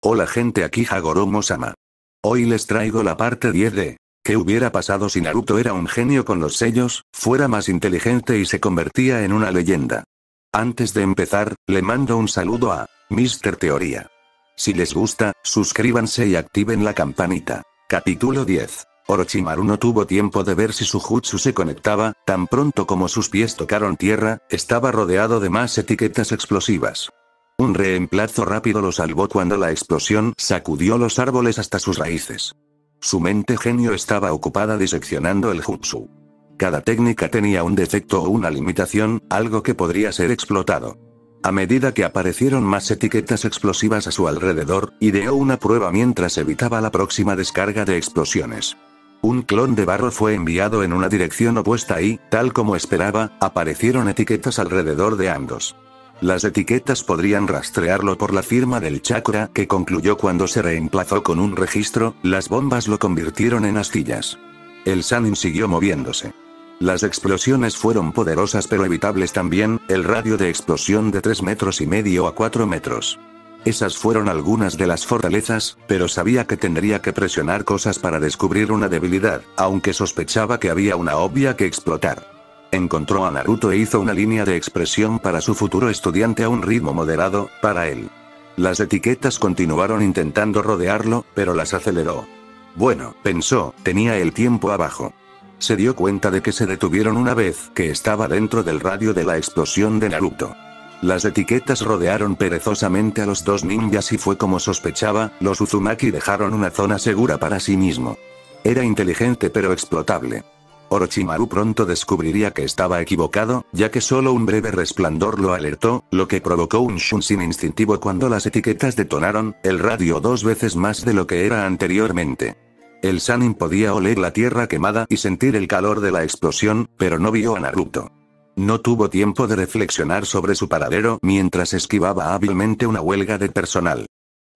Hola gente, aquí Hagoromo-sama. Hoy les traigo la parte 10 de ¿qué hubiera pasado si Naruto era un genio con los sellos, fuera más inteligente y se convertía en una leyenda? Antes de empezar, le mando un saludo a Mr. Teoría. Si les gusta, suscríbanse y activen la campanita. Capítulo 10. Orochimaru no tuvo tiempo de ver si su jutsu se conectaba, tan pronto como sus pies tocaron tierra, estaba rodeado de más etiquetas explosivas. Un reemplazo rápido lo salvó cuando la explosión sacudió los árboles hasta sus raíces. Su mente genio estaba ocupada diseccionando el jutsu. Cada técnica tenía un defecto o una limitación, algo que podría ser explotado. A medida que aparecieron más etiquetas explosivas a su alrededor, ideó una prueba mientras evitaba la próxima descarga de explosiones. Un clon de barro fue enviado en una dirección opuesta y, tal como esperaba, aparecieron etiquetas alrededor de ambos. Las etiquetas podrían rastrearlo por la firma del chakra, que concluyó cuando se reemplazó con un registro. Las bombas lo convirtieron en astillas. El Sannin siguió moviéndose. Las explosiones fueron poderosas pero evitables también, el radio de explosión de 3,5 metros a 4 metros. Esas fueron algunas de las fortalezas, pero sabía que tendría que presionar cosas para descubrir una debilidad, aunque sospechaba que había una obvia que explotar. Encontró a Naruto e hizo una línea de expresión para su futuro estudiante a un ritmo moderado, para él. Las etiquetas continuaron intentando rodearlo, pero las aceleró. Bueno, pensó, tenía el tiempo abajo. Se dio cuenta de que se detuvieron una vez que estaba dentro del radio de la explosión de Naruto. Las etiquetas rodearon perezosamente a los dos ninjas y fue como sospechaba, los Uzumaki dejaron una zona segura para sí mismo. Era inteligente pero explotable. Orochimaru pronto descubriría que estaba equivocado, ya que solo un breve resplandor lo alertó, lo que provocó un shunshin instintivo cuando las etiquetas detonaron el radio 2 veces más de lo que era anteriormente. El Sannin podía oler la tierra quemada y sentir el calor de la explosión, pero no vio a Naruto. No tuvo tiempo de reflexionar sobre su paradero mientras esquivaba hábilmente una huelga de personal.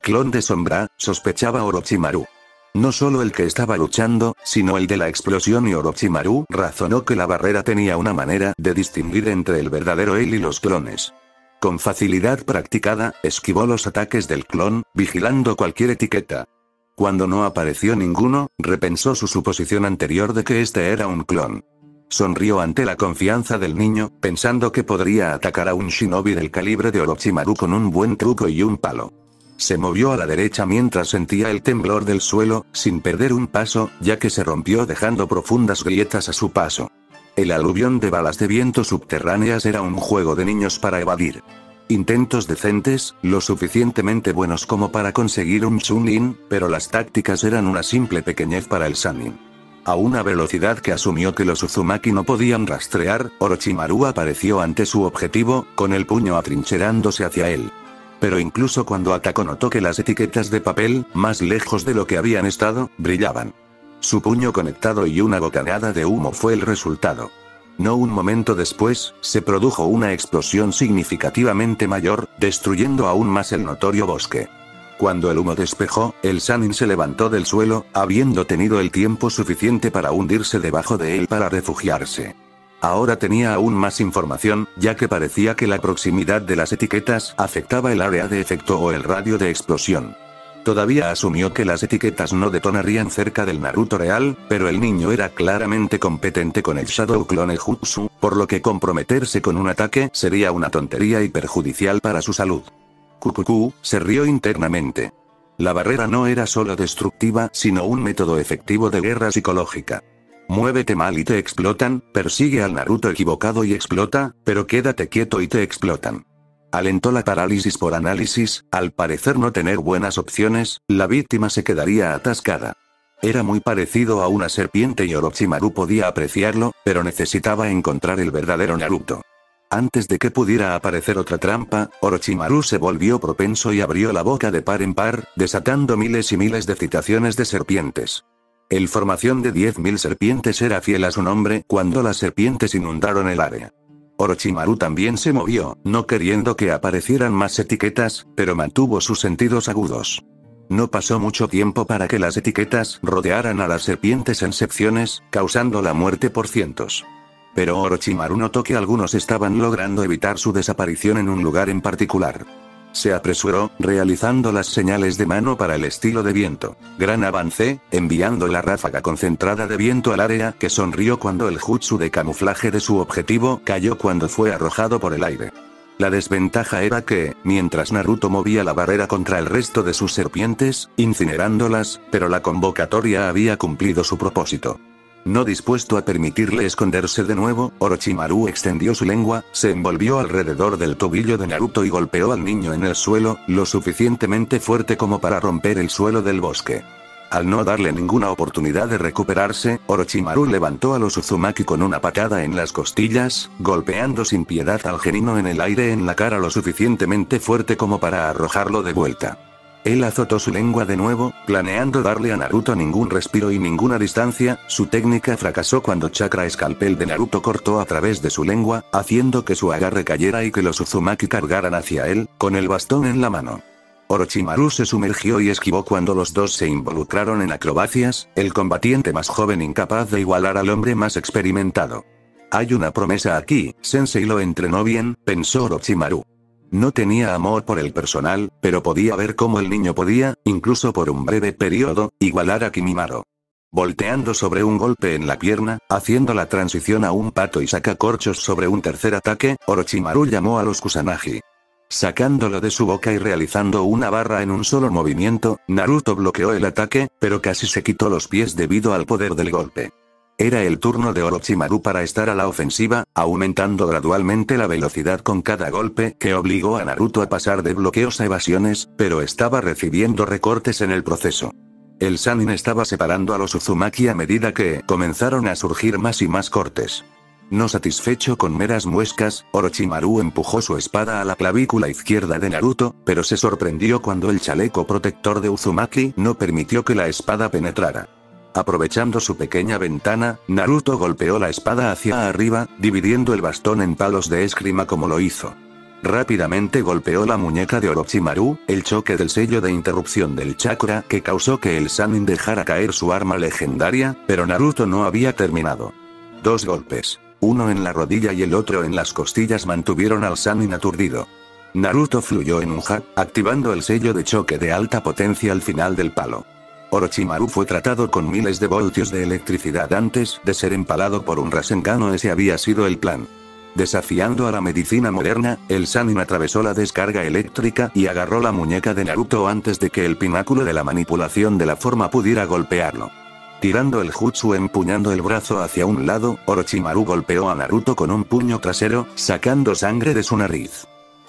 Clon de sombra, sospechaba Orochimaru. No solo el que estaba luchando, sino el de la explosión, y Orochimaru razonó que la barrera tenía una manera de distinguir entre el verdadero él y los clones. Con facilidad practicada, esquivó los ataques del clon, vigilando cualquier etiqueta. Cuando no apareció ninguno, repensó su suposición anterior de que este era un clon. Sonrió ante la confianza del niño, pensando que podría atacar a un shinobi del calibre de Orochimaru con un buen truco y un palo. Se movió a la derecha mientras sentía el temblor del suelo, sin perder un paso, ya que se rompió dejando profundas grietas a su paso. El aluvión de balas de viento subterráneas era un juego de niños para evadir. Intentos decentes, lo suficientemente buenos como para conseguir un Chunin, pero las tácticas eran una simple pequeñez para el Sannin. A una velocidad que asumió que los Uzumaki no podían rastrear, Orochimaru apareció ante su objetivo, con el puño atrincherándose hacia él. Pero incluso cuando atacó notó que las etiquetas de papel, más lejos de lo que habían estado, brillaban. Su puño conectado y una bocanada de humo fue el resultado. No un momento después, se produjo una explosión significativamente mayor, destruyendo aún más el notorio bosque. Cuando el humo despejó, el Sannin se levantó del suelo, habiendo tenido el tiempo suficiente para hundirse debajo de él para refugiarse. Ahora tenía aún más información, ya que parecía que la proximidad de las etiquetas afectaba el área de efecto o el radio de explosión. Todavía asumió que las etiquetas no detonarían cerca del Naruto real, pero el niño era claramente competente con el Shadow Clone Jutsu, por lo que comprometerse con un ataque sería una tontería y perjudicial para su salud. Kukuku se rió internamente. La barrera no era solo destructiva, sino un método efectivo de guerra psicológica. Muévete mal y te explotan, persigue al Naruto equivocado y explota, pero quédate quieto y te explotan. Alentó la parálisis por análisis, al parecer no tener buenas opciones, la víctima se quedaría atascada. Era muy parecido a una serpiente y Orochimaru podía apreciarlo, pero necesitaba encontrar el verdadero Naruto. Antes de que pudiera aparecer otra trampa, Orochimaru se volvió propenso y abrió la boca de par en par, desatando miles y miles de citaciones de serpientes. El formación de 10.000 serpientes era fiel a su nombre cuando las serpientes inundaron el área. Orochimaru también se movió, no queriendo que aparecieran más etiquetas, pero mantuvo sus sentidos agudos. No pasó mucho tiempo para que las etiquetas rodearan a las serpientes en secciones, causando la muerte por cientos. Pero Orochimaru notó que algunos estaban logrando evitar su desaparición en un lugar en particular. se apresuró, realizando las señales de mano para el estilo de viento. Gran avance, enviando la ráfaga concentrada de viento al área, que sonrió cuando el jutsu de camuflaje de su objetivo cayó cuando fue arrojado por el aire. La desventaja era que, mientras Naruto movía la barrera contra el resto de sus serpientes, incinerándolas, pero la convocatoria había cumplido su propósito. No dispuesto a permitirle esconderse de nuevo, Orochimaru extendió su lengua, se envolvió alrededor del tobillo de Naruto y golpeó al niño en el suelo, lo suficientemente fuerte como para romper el suelo del bosque. Al no darle ninguna oportunidad de recuperarse, Orochimaru levantó a los Uzumaki con una patada en las costillas, golpeando sin piedad al Genin en el aire en la cara lo suficientemente fuerte como para arrojarlo de vuelta. Él azotó su lengua de nuevo, planeando darle a Naruto ningún respiro y ninguna distancia. Su técnica fracasó cuando Chakra Escalpel de Naruto cortó a través de su lengua, haciendo que su agarre cayera y que los Uzumaki cargaran hacia él, con el bastón en la mano. Orochimaru se sumergió y esquivó cuando los dos se involucraron en acrobacias, el combatiente más joven incapaz de igualar al hombre más experimentado. Hay una promesa aquí, Sensei lo entrenó bien, pensó Orochimaru. No tenía amor por el personal, pero podía ver cómo el niño podía, incluso por un breve periodo, igualar a Kimimaro. Volteando sobre un golpe en la pierna, haciendo la transición a un pato y sacacorchos sobre un tercer ataque, Orochimaru llamó a los Kusanagi. Sacándolo de su boca y realizando una barra en un solo movimiento, Naruto bloqueó el ataque, pero casi se quitó los pies debido al poder del golpe. Era el turno de Orochimaru para estar a la ofensiva, aumentando gradualmente la velocidad con cada golpe, que obligó a Naruto a pasar de bloqueos a evasiones, pero estaba recibiendo recortes en el proceso. El Sannin estaba separando a los Uzumaki a medida que comenzaron a surgir más y más cortes. No satisfecho con meras muescas, Orochimaru empujó su espada a la clavícula izquierda de Naruto, pero se sorprendió cuando el chaleco protector de Uzumaki no permitió que la espada penetrara. Aprovechando su pequeña ventana, Naruto golpeó la espada hacia arriba, dividiendo el bastón en palos de esgrima como lo hizo. Rápidamente golpeó la muñeca de Orochimaru, el choque del sello de interrupción del chakra que causó que el Sannin dejara caer su arma legendaria, pero Naruto no había terminado. Dos golpes, uno en la rodilla y el otro en las costillas mantuvieron al Sannin aturdido. Naruto fluyó en un jab, activando el sello de choque de alta potencia al final del palo. Orochimaru fue tratado con miles de voltios de electricidad antes de ser empalado por un Rasengan, o ese había sido el plan. Desafiando a la medicina moderna, el Sannin atravesó la descarga eléctrica y agarró la muñeca de Naruto antes de que el pináculo de la manipulación de la forma pudiera golpearlo. Tirando el jutsu empuñando el brazo hacia un lado, Orochimaru golpeó a Naruto con un puño trasero, sacando sangre de su nariz.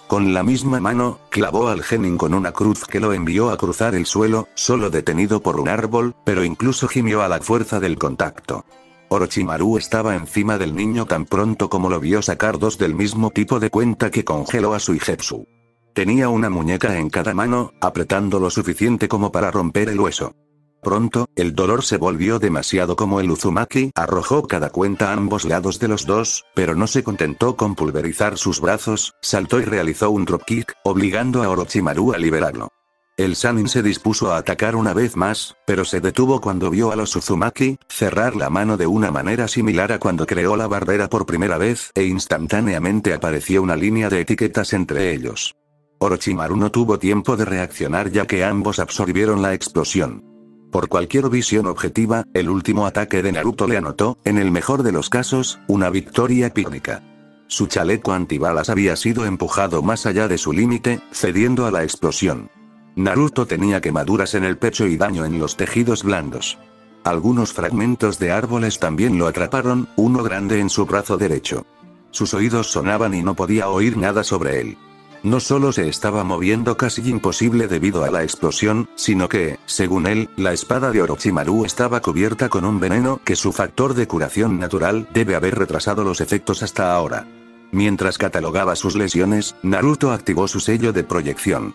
Con la misma mano, clavó al Genin con una cruz que lo envió a cruzar el suelo, solo detenido por un árbol, pero incluso gimió a la fuerza del contacto. Orochimaru estaba encima del niño tan pronto como lo vio sacar dos del mismo tipo de cuenta que congeló a Suigetsu. Tenía una muñeca en cada mano, apretando lo suficiente como para romper el hueso. Pronto, el dolor se volvió demasiado como el Uzumaki arrojó cada cuenta a ambos lados de los dos, pero no se contentó con pulverizar sus brazos, saltó y realizó un dropkick, obligando a Orochimaru a liberarlo. El Sannin se dispuso a atacar una vez más, pero se detuvo cuando vio a los Uzumaki cerrar la mano de una manera similar a cuando creó la barrera por primera vez, e instantáneamente apareció una línea de etiquetas entre ellos. Orochimaru no tuvo tiempo de reaccionar ya que ambos absorbieron la explosión. Por cualquier visión objetiva, el último ataque de Naruto le anotó, en el mejor de los casos, una victoria pírrica. Su chaleco antibalas había sido empujado más allá de su límite, cediendo a la explosión. Naruto tenía quemaduras en el pecho y daño en los tejidos blandos. Algunos fragmentos de árboles también lo atraparon, uno grande en su brazo derecho. Sus oídos sonaban y no podía oír nada sobre él. No solo se estaba moviendo casi imposible debido a la explosión, sino que, según él, la espada de Orochimaru estaba cubierta con un veneno que su factor de curación natural debe haber retrasado los efectos hasta ahora. Mientras catalogaba sus lesiones, Naruto activó su sello de proyección.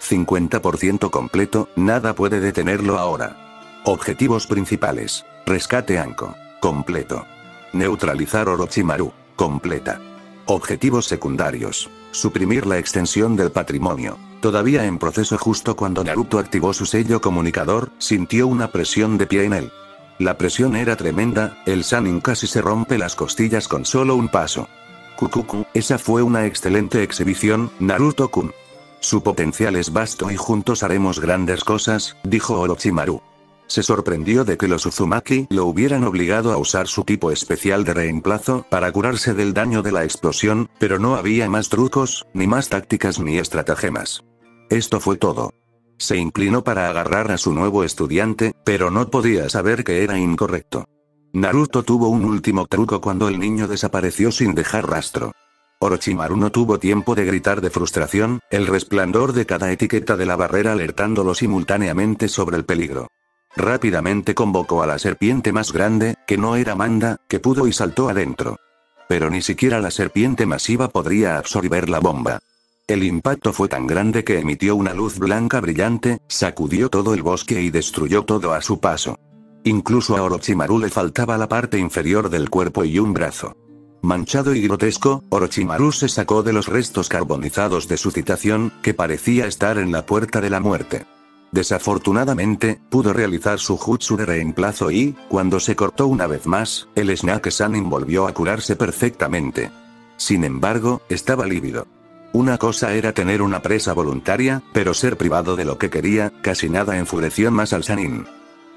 50% completo, nada puede detenerlo ahora. Objetivos principales. Rescate Anko. Completo. Neutralizar Orochimaru. Completa. Objetivos secundarios. Suprimir la extensión del patrimonio. Todavía en proceso. Justo cuando Naruto activó su sello comunicador, sintió una presión de pie en él. La presión era tremenda, el Sannin casi se rompe las costillas con solo un paso. Kukuku, esa fue una excelente exhibición, Naruto-kun. Su potencial es vasto y juntos haremos grandes cosas, dijo Orochimaru. Se sorprendió de que los Uzumaki lo hubieran obligado a usar su tipo especial de reemplazo para curarse del daño de la explosión, pero no había más trucos, ni más tácticas ni estratagemas. Esto fue todo. Se inclinó para agarrar a su nuevo estudiante, pero no podía saber que era incorrecto. Naruto tuvo un último truco cuando el niño desapareció sin dejar rastro. Orochimaru no tuvo tiempo de gritar de frustración, el resplandor de cada etiqueta de la barrera alertándolo simultáneamente sobre el peligro. Rápidamente convocó a la serpiente más grande, que no era Manda, que pudo y saltó adentro. Pero ni siquiera la serpiente masiva podría absorber la bomba. El impacto fue tan grande que emitió una luz blanca brillante, sacudió todo el bosque y destruyó todo a su paso. Incluso a Orochimaru le faltaba la parte inferior del cuerpo y un brazo. Manchado y grotesco, Orochimaru se sacó de los restos carbonizados de su citación, que parecía estar en la puerta de la muerte. Desafortunadamente, pudo realizar su jutsu de reemplazo y, cuando se cortó una vez más, el Snake Sanin volvió a curarse perfectamente. Sin embargo, estaba lívido. Una cosa era tener una presa voluntaria, pero ser privado de lo que quería, casi nada enfureció más al Sanin.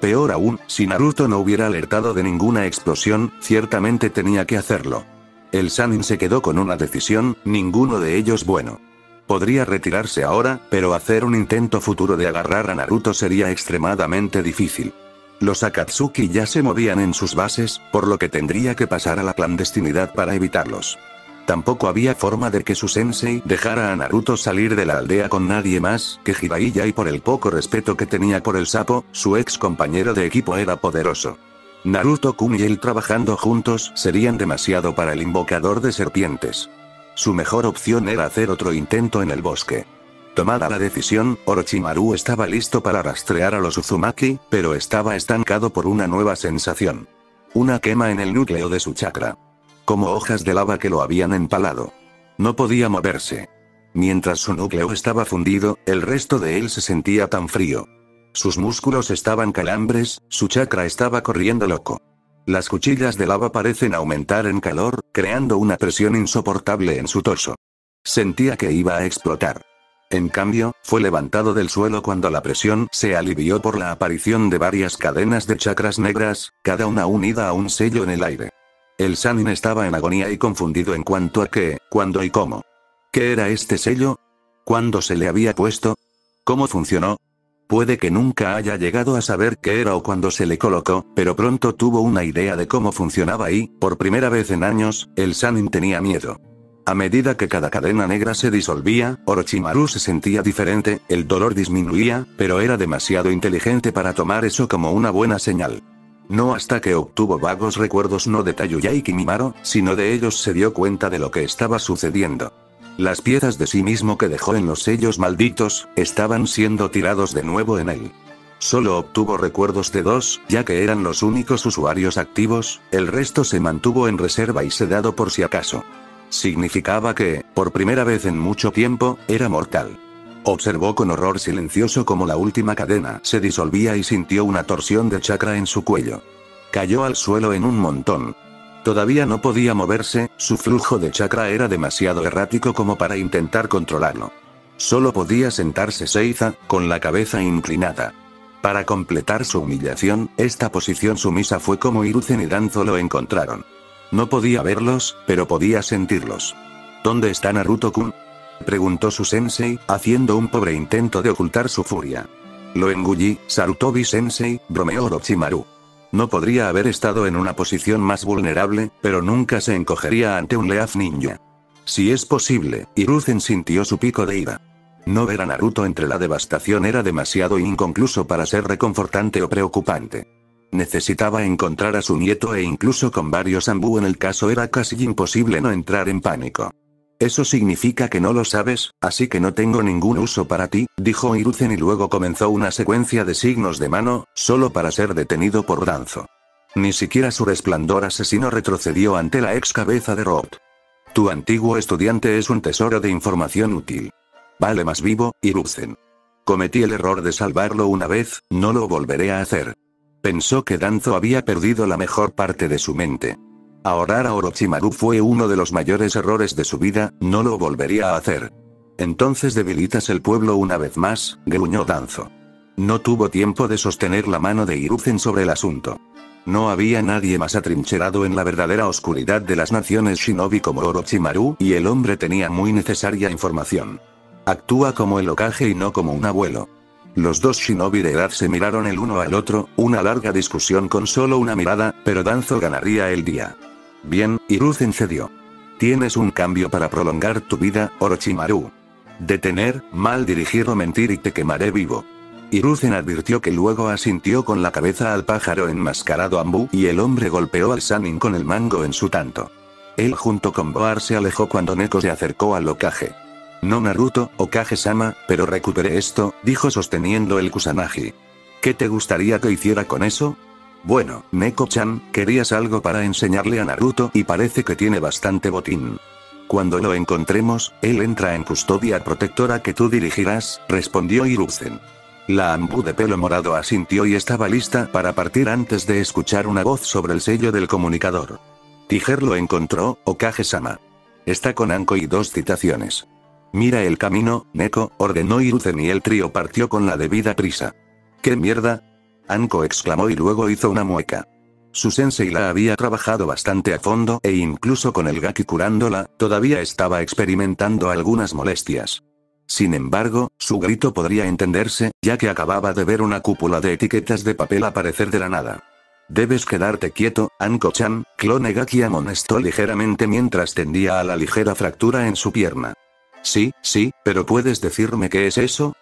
Peor aún, si Naruto no hubiera alertado de ninguna explosión, ciertamente tenía que hacerlo. El Sanin se quedó con una decisión, ninguno de ellos bueno. Podría retirarse ahora, pero hacer un intento futuro de agarrar a Naruto sería extremadamente difícil. Los Akatsuki ya se movían en sus bases, por lo que tendría que pasar a la clandestinidad para evitarlos. Tampoco había forma de que su sensei dejara a Naruto salir de la aldea con nadie más que Jiraiya y por el poco respeto que tenía por el sapo, su ex compañero de equipo era poderoso. Naruto-kun y él trabajando juntos serían demasiado para el invocador de serpientes. Su mejor opción era hacer otro intento en el bosque. Tomada la decisión, Orochimaru estaba listo para rastrear a los Uzumaki, pero estaba estancado por una nueva sensación. Una quema en el núcleo de su chakra. Como hojas de lava que lo habían empalado. No podía moverse. Mientras su núcleo estaba fundido, el resto de él se sentía tan frío. Sus músculos estaban calambres, su chakra estaba corriendo loco. Las cuchillas de lava parecen aumentar en calor, creando una presión insoportable en su torso. Sentía que iba a explotar. En cambio, fue levantado del suelo cuando la presión se alivió por la aparición de varias cadenas de chakras negras, cada una unida a un sello en el aire. El Sanin estaba en agonía y confundido en cuanto a qué, cuándo y cómo. ¿Qué era este sello? ¿Cuándo se le había puesto? ¿Cómo funcionó? Puede que nunca haya llegado a saber qué era o cuándo se le colocó, pero pronto tuvo una idea de cómo funcionaba y, por primera vez en años, el Sanin tenía miedo. A medida que cada cadena negra se disolvía, Orochimaru se sentía diferente, el dolor disminuía, pero era demasiado inteligente para tomar eso como una buena señal. No hasta que obtuvo vagos recuerdos no de Tayuya y Kimimaro, sino de ellos se dio cuenta de lo que estaba sucediendo. Las piezas de sí mismo que dejó en los sellos malditos, estaban siendo tirados de nuevo en él. Solo obtuvo recuerdos de 2, ya que eran los únicos usuarios activos, el resto se mantuvo en reserva y sedado por si acaso. Significaba que, por primera vez en mucho tiempo, era mortal. Observó con horror silencioso cómo la última cadena se disolvía y sintió una torsión de chakra en su cuello. Cayó al suelo en un montón. Todavía no podía moverse, su flujo de chakra era demasiado errático como para intentar controlarlo. Solo podía sentarse Seiza, con la cabeza inclinada. Para completar su humillación, esta posición sumisa fue como Hiruzen y Danzo lo encontraron. No podía verlos, pero podía sentirlos. ¿Dónde está Naruto-kun?, preguntó su sensei, haciendo un pobre intento de ocultar su furia. Lo engullí, Sarutobi-sensei, bromeó Orochimaru. No podría haber estado en una posición más vulnerable, pero nunca se encogería ante un Leaf ninja. Si es posible, Hiruzen sintió su pico de ira. No ver a Naruto entre la devastación era demasiado inconcluso para ser reconfortante o preocupante. Necesitaba encontrar a su nieto e incluso con varios Anbu en el caso era casi imposible no entrar en pánico. Eso significa que no lo sabes, así que no tengo ningún uso para ti, dijo Hiruzen y luego comenzó una secuencia de signos de mano, solo para ser detenido por Danzo. Ni siquiera su resplandor asesino retrocedió ante la ex cabeza de Roth. Tu antiguo estudiante es un tesoro de información útil. Vale más vivo, Hiruzen. Cometí el error de salvarlo una vez, no lo volveré a hacer. Pensó que Danzo había perdido la mejor parte de su mente. Ahorrar a Orochimaru fue uno de los mayores errores de su vida, no lo volvería a hacer. Entonces debilitas el pueblo una vez más, gruñó Danzo. No tuvo tiempo de sostener la mano de Hiruzen sobre el asunto. No había nadie más atrincherado en la verdadera oscuridad de las naciones shinobi como Orochimaru, y el hombre tenía muy necesaria información. Actúa como el Hokage y no como un abuelo. Los dos shinobi de edad se miraron el uno al otro, una larga discusión con solo una mirada, pero Danzo ganaría el día. Bien, Hiruzen cedió. Tienes un cambio para prolongar tu vida, Orochimaru. Detener, mal dirigir o mentir y te quemaré vivo. Hiruzen advirtió que luego asintió con la cabeza al pájaro enmascarado Anbu y el hombre golpeó al Sannin con el mango en su tanto. Él junto con Boar se alejó cuando Neko se acercó al Hokage. No Naruto, Hokage-sama, pero recuperé esto, dijo sosteniendo el Kusanagi. ¿Qué te gustaría que hiciera con eso? Bueno, Neko-chan, querías algo para enseñarle a Naruto y parece que tiene bastante botín. Cuando lo encontremos, él entra en custodia protectora que tú dirigirás, respondió Hiruzen. La Anbu de pelo morado asintió y estaba lista para partir antes de escuchar una voz sobre el sello del comunicador. Tiger lo encontró, Hokage-sama. Está con Anko y 2 citaciones. Mira el camino, Neko, ordenó Hiruzen y el trío partió con la debida prisa. ¿Qué mierda? Anko exclamó y luego hizo una mueca. Su sensei la había trabajado bastante a fondo e incluso con el gaki curándola, todavía estaba experimentando algunas molestias. Sin embargo, su grito podría entenderse, ya que acababa de ver una cúpula de etiquetas de papel aparecer de la nada. Debes quedarte quieto, Anko-chan, Clone Gaki amonestó ligeramente mientras tendía a la ligera fractura en su pierna. Sí, pero ¿puedes decirme qué es eso?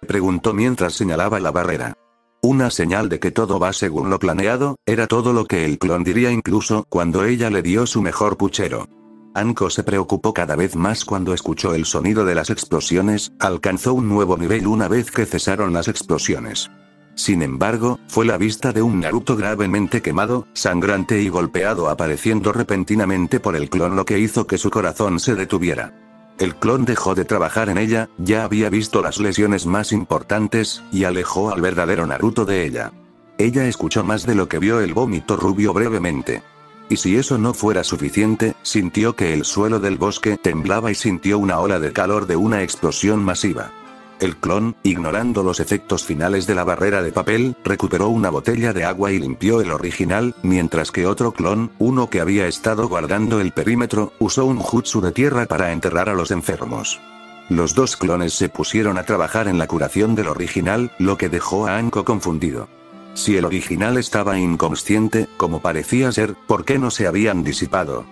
Preguntó mientras señalaba la barrera. Una señal de que todo va según lo planeado, era todo lo que el clon diría incluso cuando ella le dio su mejor puchero. Anko se preocupó cada vez más cuando escuchó el sonido de las explosiones, alcanzó un nuevo nivel una vez que cesaron las explosiones. Sin embargo, fue la vista de un Naruto gravemente quemado, sangrante y golpeado apareciendo repentinamente por el clon lo que hizo que su corazón se detuviera. El clon dejó de trabajar en ella, ya había visto las lesiones más importantes, y alejó al verdadero Naruto de ella. Ella escuchó más de lo que vio el vómito rubio brevemente. Y si eso no fuera suficiente, sintió que el suelo del bosque temblaba y sintió una ola de calor de una explosión masiva. El clon, ignorando los efectos finales de la barrera de papel, recuperó una botella de agua y limpió el original, mientras que otro clon, uno que había estado guardando el perímetro, usó un jutsu de tierra para enterrar a los enfermos. Los dos clones se pusieron a trabajar en la curación del original, lo que dejó a Anko confundido. Si el original estaba inconsciente, como parecía ser, ¿por qué no se habían disipado?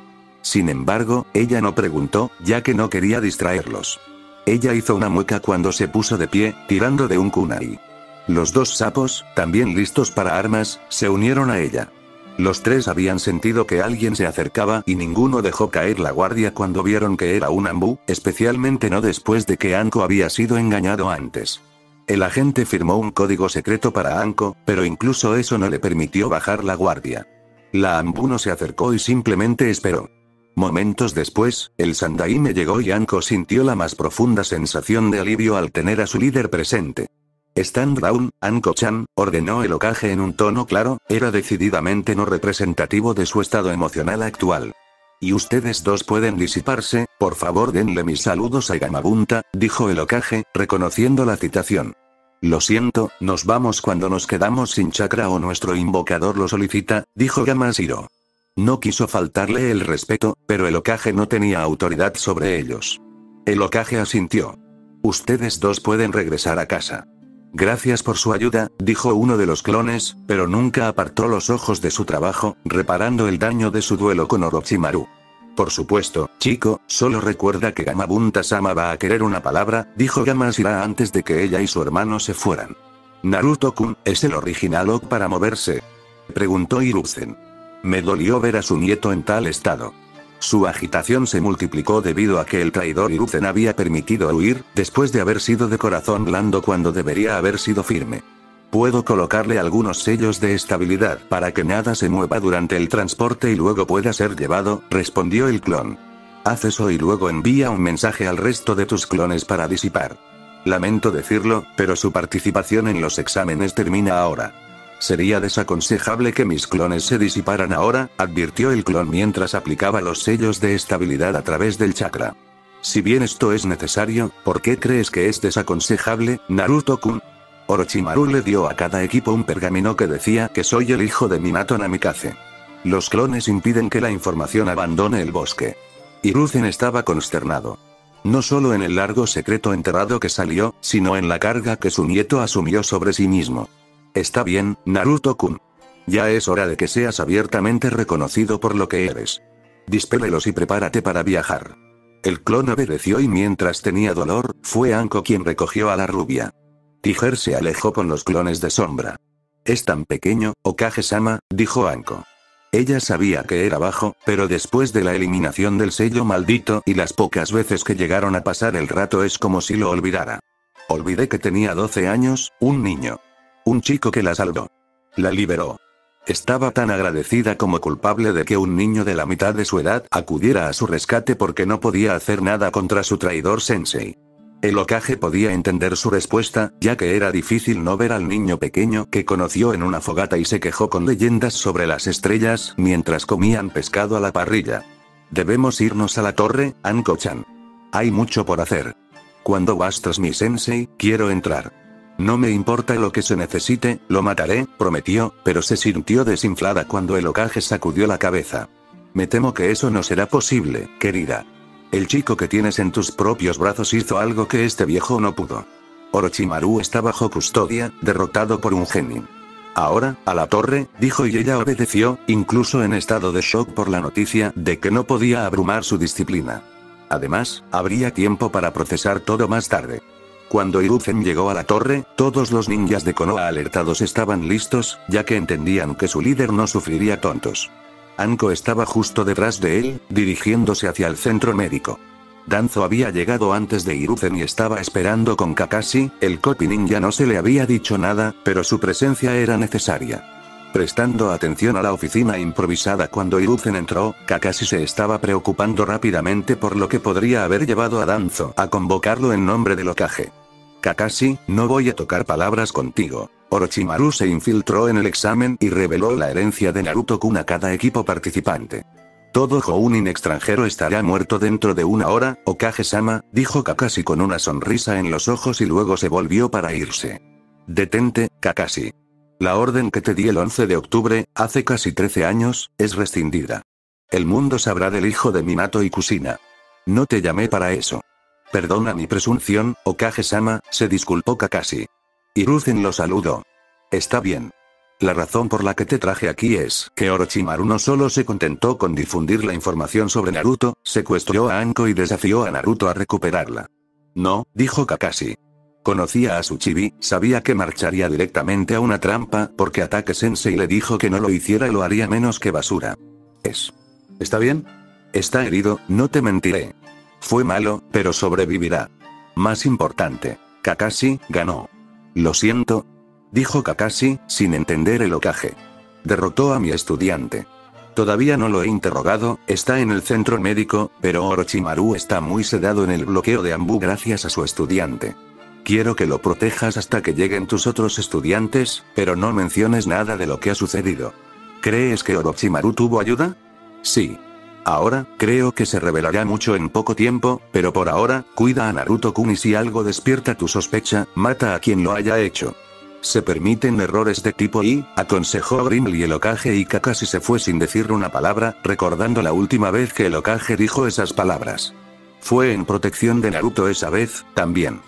Sin embargo, ella no preguntó, ya que no quería distraerlos. Ella hizo una mueca cuando se puso de pie, tirando de un kunai. Los dos sapos, también listos para armas, se unieron a ella. Los tres habían sentido que alguien se acercaba y ninguno dejó caer la guardia cuando vieron que era un Anbu, especialmente no después de que Anko había sido engañado antes. El agente firmó un código secreto para Anko, pero incluso eso no le permitió bajar la guardia. La Anbu no se acercó y simplemente esperó. Momentos después, el Sandaime llegó y Anko sintió la más profunda sensación de alivio al tener a su líder presente. Stand down, Anko-chan, ordenó el Hokage en un tono claro, era decididamente no representativo de su estado emocional actual. Y ustedes dos pueden disiparse, por favor denle mis saludos a Gamabunta, dijo el Hokage, reconociendo la citación. Lo siento, nos vamos cuando nos quedamos sin chakra o nuestro invocador lo solicita, dijo Gamashiro. No quiso faltarle el respeto, pero el Hokage no tenía autoridad sobre ellos. El Hokage asintió. Ustedes dos pueden regresar a casa. Gracias por su ayuda, dijo uno de los clones, pero nunca apartó los ojos de su trabajo, reparando el daño de su duelo con Orochimaru. Por supuesto, chico, solo recuerda que Gamabunta-sama va a querer una palabra, dijo Gamashira antes de que ella y su hermano se fueran. ¿Naruto-kun, es el original Hok para moverse? Preguntó Hiruzen. Me dolió ver a su nieto en tal estado. Su agitación se multiplicó debido a que el traidor Hiruzen había permitido huir, después de haber sido de corazón blando cuando debería haber sido firme. Puedo colocarle algunos sellos de estabilidad para que nada se mueva durante el transporte y luego pueda ser llevado, respondió el clon. Haz eso y luego envía un mensaje al resto de tus clones para disipar. Lamento decirlo, pero su participación en los exámenes termina ahora. Sería desaconsejable que mis clones se disiparan ahora, advirtió el clon mientras aplicaba los sellos de estabilidad a través del chakra. Si bien esto es necesario, ¿por qué crees que es desaconsejable, Naruto-kun? Orochimaru le dio a cada equipo un pergamino que decía que soy el hijo de Minato Namikaze. Los clones impiden que la información abandone el bosque. Hiruzen estaba consternado. No solo en el largo secreto enterrado que salió, sino en la carga que su nieto asumió sobre sí mismo. Está bien, Naruto-kun. Ya es hora de que seas abiertamente reconocido por lo que eres. Dispélelos y prepárate para viajar. El clon obedeció y mientras tenía dolor, fue Anko quien recogió a la rubia. Tiger se alejó con los clones de sombra. Es tan pequeño, Okage-sama, dijo Anko. Ella sabía que era bajo, pero después de la eliminación del sello maldito y las pocas veces que llegaron a pasar el rato es como si lo olvidara. Olvidé que tenía 12 años, un niño. Un chico que la salvó. La liberó. Estaba tan agradecida como culpable de que un niño de la mitad de su edad acudiera a su rescate porque no podía hacer nada contra su traidor sensei. El Hokage podía entender su respuesta, ya que era difícil no ver al niño pequeño que conoció en una fogata y se quejó con leyendas sobre las estrellas mientras comían pescado a la parrilla. Debemos irnos a la torre, Anko-chan. Hay mucho por hacer. Cuando vas tras mi sensei, quiero entrar. No me importa lo que se necesite, lo mataré, prometió, pero se sintió desinflada cuando el Hokage sacudió la cabeza. Me temo que eso no será posible, querida. El chico que tienes en tus propios brazos hizo algo que este viejo no pudo. Orochimaru está bajo custodia, derrotado por un genin. Ahora, a la torre, dijo y ella obedeció, incluso en estado de shock por la noticia de que no podía abrumar su disciplina. Además, habría tiempo para procesar todo más tarde. Cuando Hiruzen llegó a la torre, todos los ninjas de Konoha alertados estaban listos, ya que entendían que su líder no sufriría tontos. Anko estaba justo detrás de él, dirigiéndose hacia el centro médico. Danzo había llegado antes de Hiruzen y estaba esperando con Kakashi, el copy ninja no se le había dicho nada, pero su presencia era necesaria. Prestando atención a la oficina improvisada cuando Hiruzen entró, Kakashi se estaba preocupando rápidamente por lo que podría haber llevado a Danzo a convocarlo en nombre del Hokage. Kakashi, no voy a tocar palabras contigo. Orochimaru se infiltró en el examen y reveló la herencia de Naruto-kun a cada equipo participante. Todo Jounin extranjero estará muerto dentro de una hora, Hokage-sama, dijo Kakashi con una sonrisa en los ojos y luego se volvió para irse. Detente, Kakashi. La orden que te di el 11 de octubre, hace casi 13 años, es rescindida. El mundo sabrá del hijo de Minato y Kusina. No te llamé para eso. Perdona mi presunción, Hokage-sama, se disculpó Kakashi. Hiruzen lo saludó. Está bien. La razón por la que te traje aquí es que Orochimaru no solo se contentó con difundir la información sobre Naruto, secuestró a Anko y desafió a Naruto a recuperarla. No, dijo Kakashi. Conocía a Tsuchibi, sabía que marcharía directamente a una trampa, porque Ataque Sensei le dijo que no lo hiciera y lo haría menos que basura. ¿Está bien? Está herido, no te mentiré. Fue malo, pero sobrevivirá. Más importante, Kakashi ganó. Lo siento, dijo Kakashi, sin entender el Hokage. Derrotó a mi estudiante. Todavía no lo he interrogado, está en el centro médico, pero Orochimaru está muy sedado en el bloqueo de Anbu gracias a su estudiante. Quiero que lo protejas hasta que lleguen tus otros estudiantes, pero no menciones nada de lo que ha sucedido. ¿Crees que Orochimaru tuvo ayuda? Sí. Ahora, creo que se revelará mucho en poco tiempo, pero por ahora, cuida a Naruto-kun y si algo despierta tu sospecha, mata a quien lo haya hecho. Se permiten errores de tipo I, aconsejó Grimly el Hokage y Kakashi se fue sin decir una palabra, recordando la última vez que el Hokage dijo esas palabras. Fue en protección de Naruto esa vez, también.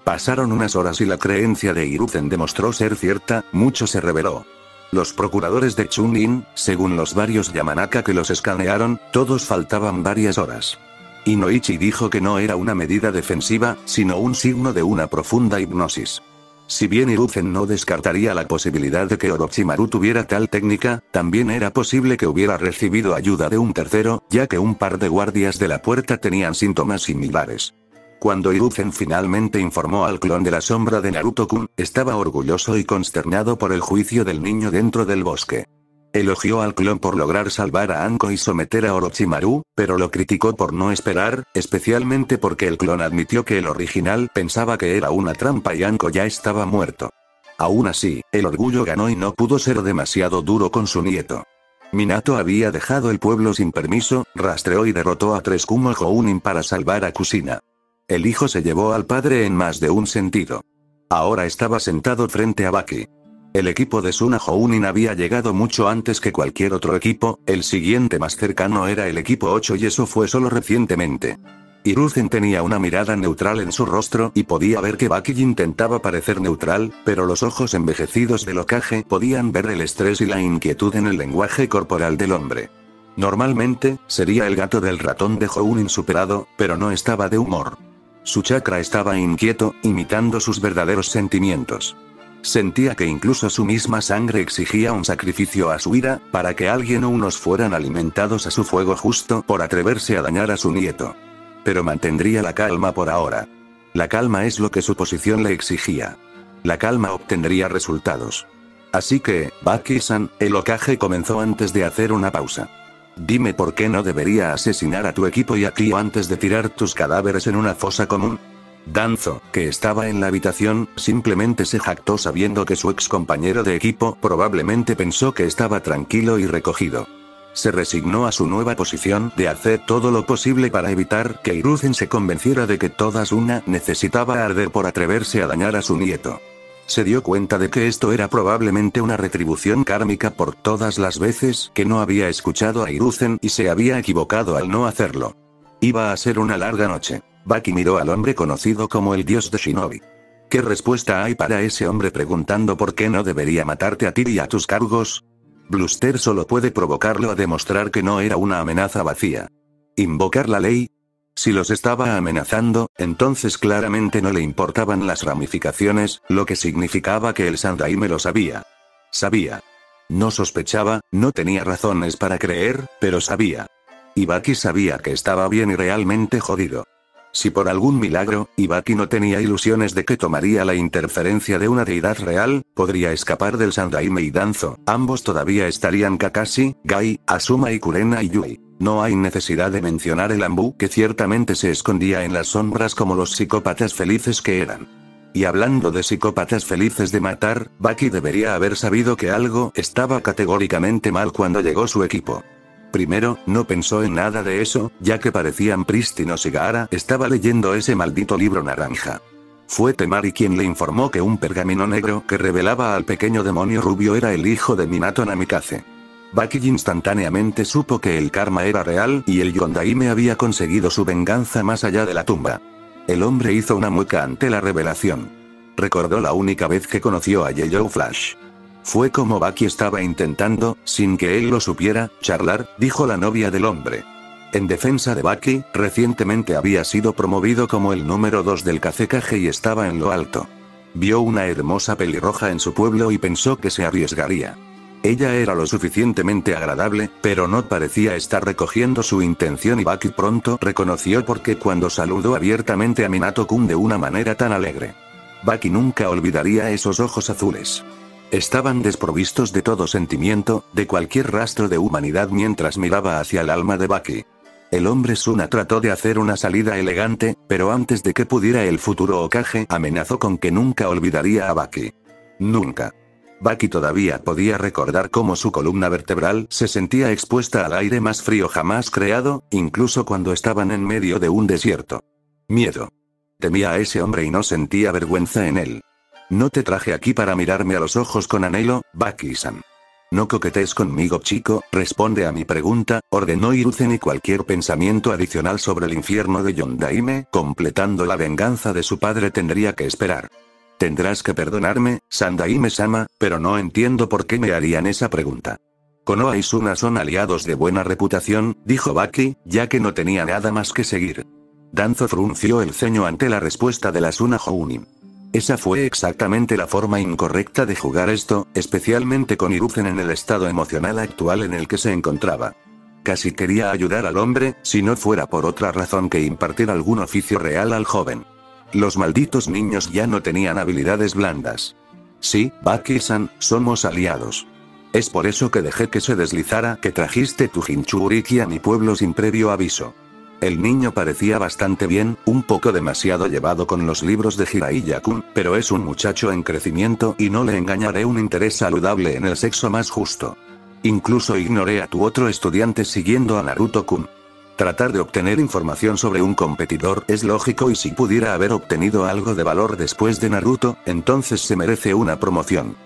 Pasaron unas horas y la creencia de Hiruzen demostró ser cierta, mucho se reveló. Los procuradores de Chunin, según los varios Yamanaka que los escanearon, todos faltaban varias horas. Inoichi dijo que no era una medida defensiva, sino un signo de una profunda hipnosis. Si bien Hiruzen no descartaría la posibilidad de que Orochimaru tuviera tal técnica, también era posible que hubiera recibido ayuda de un tercero, ya que un par de guardias de la puerta tenían síntomas similares. Cuando Hiruzen finalmente informó al clon de la sombra de Naruto-kun, estaba orgulloso y consternado por el juicio del niño dentro del bosque. Elogió al clon por lograr salvar a Anko y someter a Orochimaru, pero lo criticó por no esperar, especialmente porque el clon admitió que el original pensaba que era una trampa y Anko ya estaba muerto. Aún así, el orgullo ganó y no pudo ser demasiado duro con su nieto. Minato había dejado el pueblo sin permiso, rastreó y derrotó a 3 Kumo Hounin para salvar a Kushina. El hijo se llevó al padre en más de un sentido. Ahora estaba sentado frente a Baki. El equipo de Suna Hounin había llegado mucho antes que cualquier otro equipo, el siguiente más cercano era el equipo 8 y eso fue solo recientemente. Hiruzen tenía una mirada neutral en su rostro y podía ver que Baki intentaba parecer neutral, pero los ojos envejecidos del Hokage podían ver el estrés y la inquietud en el lenguaje corporal del hombre. Normalmente, sería el gato del ratón de Hounin superado, pero no estaba de humor. Su chakra estaba inquieto, imitando sus verdaderos sentimientos. Sentía que incluso su misma sangre exigía un sacrificio a su ira, para que alguien o unos fueran alimentados a su fuego justo por atreverse a dañar a su nieto. Pero mantendría la calma por ahora. La calma es lo que su posición le exigía. La calma obtendría resultados. Así que, Baki-san, el Hokage comenzó antes de hacer una pausa. Dime por qué no debería asesinar a tu equipo y a Kyo antes de tirar tus cadáveres en una fosa común. Danzo, que estaba en la habitación, simplemente se jactó sabiendo que su ex compañero de equipo probablemente pensó que estaba tranquilo y recogido. Se resignó a su nueva posición de hacer todo lo posible para evitar que Hiruzen se convenciera de que toda Suna necesitaba arder por atreverse a dañar a su nieto. Se dio cuenta de que esto era probablemente una retribución kármica por todas las veces que no había escuchado a Hiruzen y se había equivocado al no hacerlo. Iba a ser una larga noche. Baki miró al hombre conocido como el dios de Shinobi. ¿Qué respuesta hay para ese hombre preguntando por qué no debería matarte a ti y a tus cargos? Bluster solo puede provocarlo a demostrar que no era una amenaza vacía. ¿Invocar la ley? Si los estaba amenazando, entonces claramente no le importaban las ramificaciones, lo que significaba que el Sandaime lo sabía. Sabía. No sospechaba, no tenía razones para creer, pero sabía. Y Baki sabía que estaba bien y realmente jodido. Si por algún milagro, Ibaki no tenía ilusiones de que tomaría la interferencia de una deidad real, podría escapar del Sandaime y Danzo, ambos todavía estarían Kakashi, Gai, Asuma y Kurena y Yui. No hay necesidad de mencionar el Ambu que ciertamente se escondía en las sombras como los psicópatas felices que eran. Y hablando de psicópatas felices de matar, Baki debería haber sabido que algo estaba categóricamente mal cuando llegó su equipo. Primero, no pensó en nada de eso, ya que parecían prístinos y Gaara estaba leyendo ese maldito libro naranja. Fue Temari quien le informó que un pergamino negro que revelaba al pequeño demonio rubio era el hijo de Minato Namikaze. Baki instantáneamente supo que el karma era real y el Yondaime había conseguido su venganza más allá de la tumba. El hombre hizo una mueca ante la revelación. Recordó la única vez que conoció a Yellow Flash. Fue como Baki estaba intentando, sin que él lo supiera, charlar, dijo la novia del hombre. En defensa de Baki, recientemente había sido promovido como el número 2 del Kazekage y estaba en lo alto. Vio una hermosa pelirroja en su pueblo y pensó que se arriesgaría. Ella era lo suficientemente agradable, pero no parecía estar recogiendo su intención y Baki pronto reconoció por qué cuando saludó abiertamente a Minato-kun de una manera tan alegre. Baki nunca olvidaría esos ojos azules. Estaban desprovistos de todo sentimiento, de cualquier rastro de humanidad mientras miraba hacia el alma de Baki. El hombre Suna trató de hacer una salida elegante, pero antes de que pudiera el futuro Hokage amenazó con que nunca olvidaría a Baki. Nunca. Baki todavía podía recordar cómo su columna vertebral se sentía expuesta al aire más frío jamás creado, incluso cuando estaban en medio de un desierto. Miedo. Temía a ese hombre y no sentía vergüenza en él. No te traje aquí para mirarme a los ojos con anhelo, Baki-san. No coquetees conmigo, chico, responde a mi pregunta, ordenó Hiruzen y cualquier pensamiento adicional sobre el infierno de Yondaime, completando la venganza de su padre tendría que esperar. Tendrás que perdonarme, Sandaime-sama, pero no entiendo por qué me harían esa pregunta. Konoha y Suna son aliados de buena reputación, dijo Baki, ya que no tenía nada más que seguir. Danzo frunció el ceño ante la respuesta de la Suna Hounin. Esa fue exactamente la forma incorrecta de jugar esto, especialmente con Hiruzen en el estado emocional actual en el que se encontraba. Casi quería ayudar al hombre, si no fuera por otra razón que impartir algún oficio real al joven. Los malditos niños ya no tenían habilidades blandas. Sí, Baki-san, somos aliados. Es por eso que dejé que se deslizara que trajiste tu Jinchuriki a mi pueblo sin previo aviso. El niño parecía bastante bien, un poco demasiado llevado con los libros de Jiraiya-kun, pero es un muchacho en crecimiento y no le engañaré un interés saludable en el sexo más justo. Incluso ignoré a tu otro estudiante siguiendo a Naruto-kun. Tratar de obtener información sobre un competidor es lógico y si pudiera haber obtenido algo de valor después de Naruto, entonces se merece una promoción.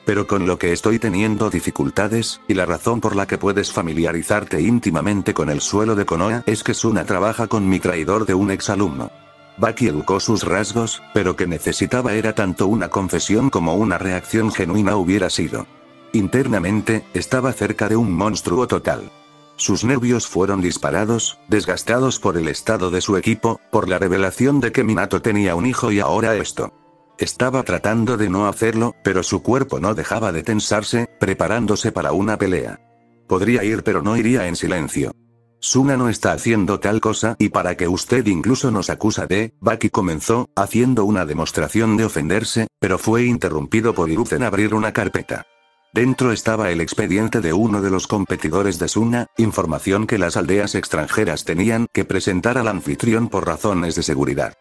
Pero con lo que estoy teniendo dificultades, y la razón por la que puedes familiarizarte íntimamente con el suelo de Konoha es que Suna trabaja con mi traidor de un exalumno. Baki educó sus rasgos, pero que necesitaba era tanto una confesión como una reacción genuina hubiera sido. Internamente, estaba cerca de un monstruo total. Sus nervios fueron disparados, desgastados por el estado de su equipo, por la revelación de que Minato tenía un hijo y ahora esto. Estaba tratando de no hacerlo, pero su cuerpo no dejaba de tensarse, preparándose para una pelea. Podría ir pero no iría en silencio. Suna no está haciendo tal cosa y para que usted incluso nos acusa de, Baki comenzó, haciendo una demostración de ofenderse, pero fue interrumpido por Hiruzen abrir una carpeta. Dentro estaba el expediente de uno de los competidores de Suna, información que las aldeas extranjeras tenían que presentar al anfitrión por razones de seguridad.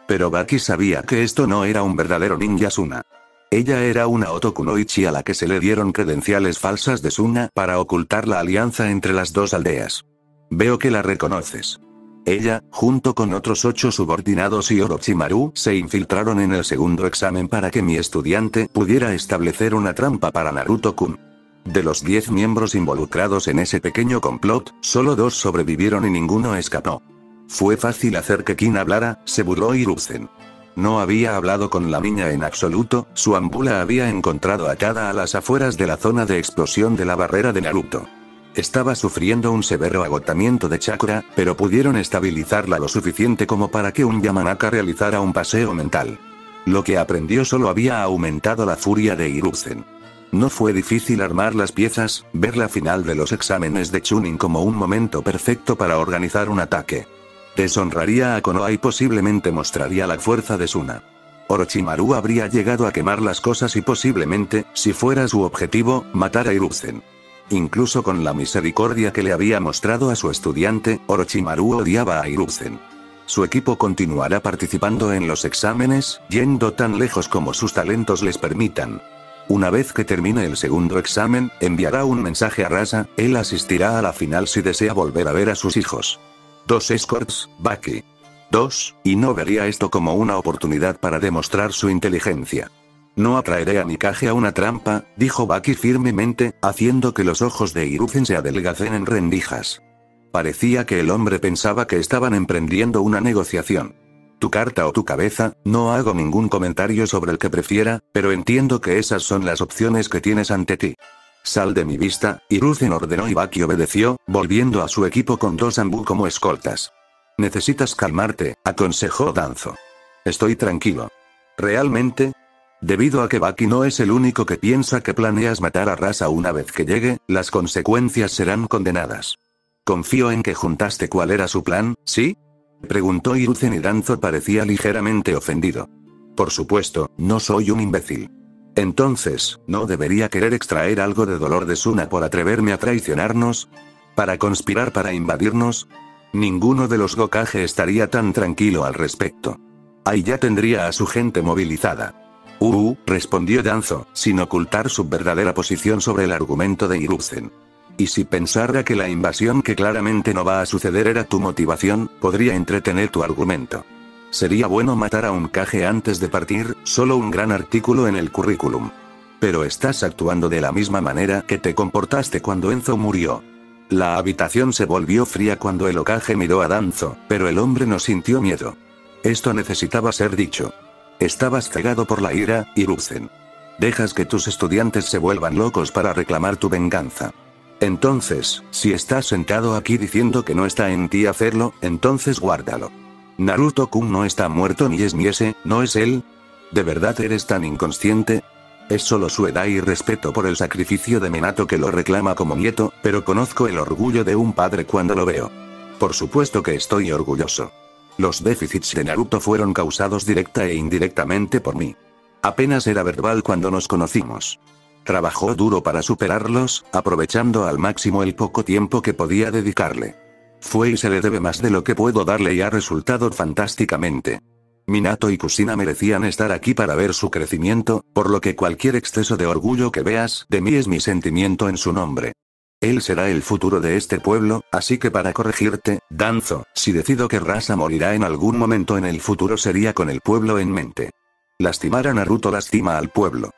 Pero Baki sabía que esto no era un verdadero ninja Suna. Ella era una Otokunoichi a la que se le dieron credenciales falsas de Suna para ocultar la alianza entre las dos aldeas. Veo que la reconoces. Ella, junto con otros 8 subordinados y Orochimaru, se infiltraron en el segundo examen para que mi estudiante pudiera establecer una trampa para Naruto-kun. De los 10 miembros involucrados en ese pequeño complot, solo 2 sobrevivieron y ninguno escapó. Fue fácil hacer que Kin hablara, se burló Hiruzen. No había hablado con la niña en absoluto, su ambula había encontrado atada a las afueras de la zona de explosión de la barrera de Naruto. Estaba sufriendo un severo agotamiento de chakra, pero pudieron estabilizarla lo suficiente como para que un Yamanaka realizara un paseo mental. Lo que aprendió solo había aumentado la furia de Hiruzen. No fue difícil armar las piezas, ver la final de los exámenes de Chunin como un momento perfecto para organizar un ataque. Deshonraría a Konoha y posiblemente mostraría la fuerza de Suna. Orochimaru habría llegado a quemar las cosas y posiblemente, si fuera su objetivo, matar a Hiruzen. Incluso con la misericordia que le había mostrado a su estudiante, Orochimaru odiaba a Hiruzen. Su equipo continuará participando en los exámenes, yendo tan lejos como sus talentos les permitan. Una vez que termine el segundo examen, enviará un mensaje a Rasa, él asistirá a la final si desea volver a ver a sus hijos. 2 escorts, Baki. 2, y no vería esto como una oportunidad para demostrar su inteligencia. No atraeré a Mikage a una trampa, dijo Baki firmemente, haciendo que los ojos de Hiruzen se adelgacen en rendijas. Parecía que el hombre pensaba que estaban emprendiendo una negociación. Tu carta o tu cabeza, no hago ningún comentario sobre el que prefiera, pero entiendo que esas son las opciones que tienes ante ti. Sal de mi vista, Hiruzen ordenó y Baki obedeció, volviendo a su equipo con 2 Anbu como escoltas. Necesitas calmarte, aconsejó Danzo. Estoy tranquilo. ¿Realmente? Debido a que Baki no es el único que piensa que planeas matar a Rasa una vez que llegue, las consecuencias serán condenadas. Confío en que juntaste cuál era su plan, ¿sí? Preguntó Hiruzen y Danzo parecía ligeramente ofendido. Por supuesto, no soy un imbécil. Entonces, ¿no debería querer extraer algo de dolor de Suna por atreverme a traicionarnos? ¿Para conspirar para invadirnos? Ninguno de los Hokage estaría tan tranquilo al respecto. Ahí ya tendría a su gente movilizada. Respondió Danzo, sin ocultar su verdadera posición sobre el argumento de Hiruzen. Y si pensara que la invasión que claramente no va a suceder era tu motivación, podría entretener tu argumento. Sería bueno matar a un Kage antes de partir, solo un gran artículo en el currículum. Pero estás actuando de la misma manera que te comportaste cuando Enzo murió. La habitación se volvió fría cuando el Hokage miró a Danzo, pero el hombre no sintió miedo. Esto necesitaba ser dicho. Estabas cegado por la ira, Hiruzen. Dejas que tus estudiantes se vuelvan locos para reclamar tu venganza. Entonces, si estás sentado aquí diciendo que no está en ti hacerlo, entonces guárdalo. Naruto-kun no está muerto ni ese, ¿no es él? ¿De verdad eres tan inconsciente? Es solo su edad y respeto por el sacrificio de Minato que lo reclama como nieto, pero conozco el orgullo de un padre cuando lo veo. Por supuesto que estoy orgulloso. Los déficits de Naruto fueron causados directa e indirectamente por mí. Apenas era verbal cuando nos conocimos. Trabajó duro para superarlos, aprovechando al máximo el poco tiempo que podía dedicarle. Fue y se le debe más de lo que puedo darle y ha resultado fantásticamente. Minato y Kusina merecían estar aquí para ver su crecimiento, por lo que cualquier exceso de orgullo que veas de mí es mi sentimiento en su nombre. Él será el futuro de este pueblo, así que para corregirte, Danzo, si decido que Rasa morirá en algún momento en el futuro sería con el pueblo en mente. Lastimar a Naruto lastima al pueblo.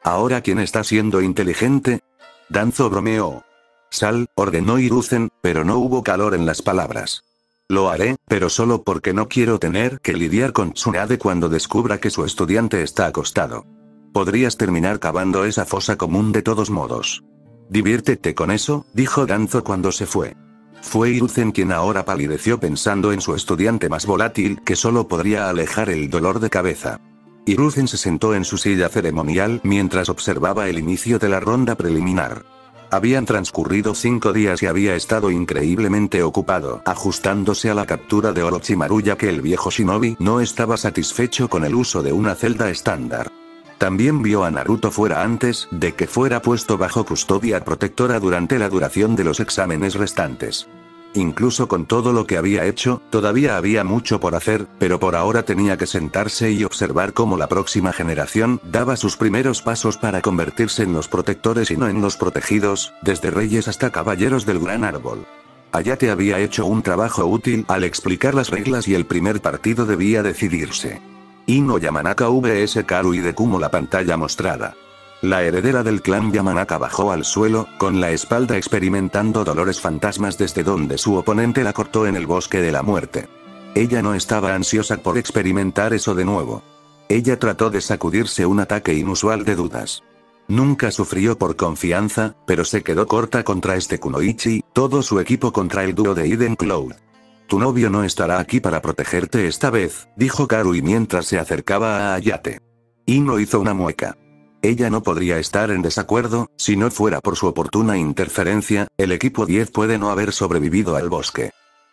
¿Ahora quién está siendo inteligente? Danzo bromeó. Sal, ordenó Hiruzen, pero no hubo calor en las palabras. Lo haré, pero solo porque no quiero tener que lidiar con Tsunade cuando descubra que su estudiante está acostado. Podrías terminar cavando esa fosa común de todos modos. Diviértete con eso, dijo Danzo cuando se fue. Fue Hiruzen quien ahora palideció pensando en su estudiante más volátil que solo podría alejar el dolor de cabeza. Hiruzen se sentó en su silla ceremonial mientras observaba el inicio de la ronda preliminar. Habían transcurrido 5 días y había estado increíblemente ocupado ajustándose a la captura de Orochimaru ya que el viejo shinobi no estaba satisfecho con el uso de una celda estándar. También vio a Naruto fuera antes de que fuera puesto bajo custodia protectora durante la duración de los exámenes restantes. Incluso con todo lo que había hecho, todavía había mucho por hacer, pero por ahora tenía que sentarse y observar cómo la próxima generación daba sus primeros pasos para convertirse en los protectores y no en los protegidos, desde reyes hasta caballeros del gran árbol. Hayate había hecho un trabajo útil al explicar las reglas y el primer partido debía decidirse. Ino Yamanaka vs Karui de Kumo. La pantalla mostrada. La heredera del clan Yamanaka bajó al suelo, con la espalda experimentando dolores fantasmas desde donde su oponente la cortó en el bosque de la muerte. Ella no estaba ansiosa por experimentar eso de nuevo. Ella trató de sacudirse un ataque inusual de dudas. Nunca sufrió por confianza, pero se quedó corta contra este Kunoichi, todo su equipo contra el dúo de Eden Cloud. Tu novio no estará aquí para protegerte esta vez, dijo Karui mientras se acercaba a Hayate. Ino hizo una mueca. Ella no podría estar en desacuerdo, si no fuera por su oportuna interferencia, el equipo 10 puede no haber sobrevivido al bosque.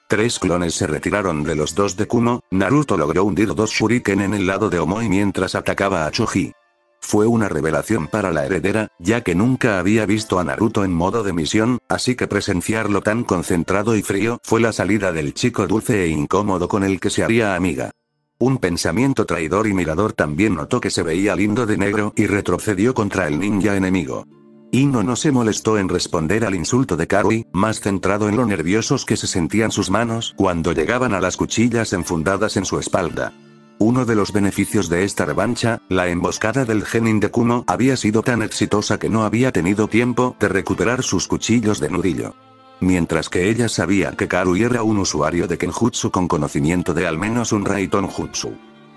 3 clones se retiraron de los 2 de Kumo, Naruto logró hundir 2 shuriken en el lado de Omoi mientras atacaba a Choji. Fue una revelación para la heredera, ya que nunca había visto a Naruto en modo de misión, así que presenciarlo tan concentrado y frío fue la salida del chico dulce e incómodo con el que se haría amiga. Un pensamiento traidor y mirador también notó que se veía lindo de negro y retrocedió contra el ninja enemigo. Ino no se molestó en responder al insulto de Karui, más centrado en lo nerviosos que se sentían sus manos cuando llegaban a las cuchillas enfundadas en su espalda. Uno de los beneficios de esta revancha, la emboscada del genin de Kumo, había sido tan exitosa que no había tenido tiempo de recuperar sus cuchillos de nudillo. Mientras que ella sabía que Karui era un usuario de Kenjutsu con conocimiento de al menos un Raiton Jutsu.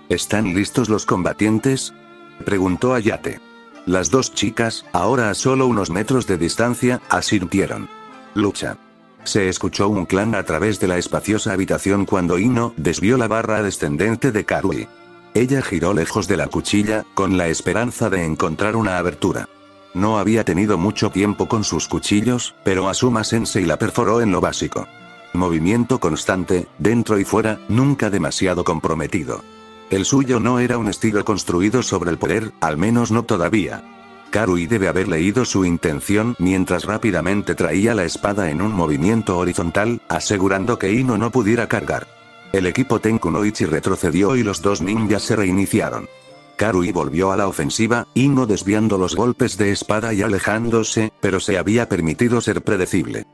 ¿Están listos los combatientes?, preguntó Hayate. Las 2 chicas, ahora a solo unos metros de distancia, asintieron. Lucha. Se escuchó un clan a través de la espaciosa habitación cuando Ino desvió la barra descendente de Karui. Ella giró lejos de la cuchilla, con la esperanza de encontrar una abertura. No había tenido mucho tiempo con sus cuchillos, pero Asuma Sensei la perforó en lo básico. Movimiento constante, dentro y fuera, nunca demasiado comprometido. El suyo no era un estilo construido sobre el poder, al menos no todavía. Karui debe haber leído su intención mientras rápidamente traía la espada en un movimiento horizontal, asegurando que Ino no pudiera cargar. El equipo Tenkunoichi retrocedió y los 2 ninjas se reiniciaron. Karui volvió a la ofensiva, Ino desviando los golpes de espada y alejándose, pero se había permitido ser predecible.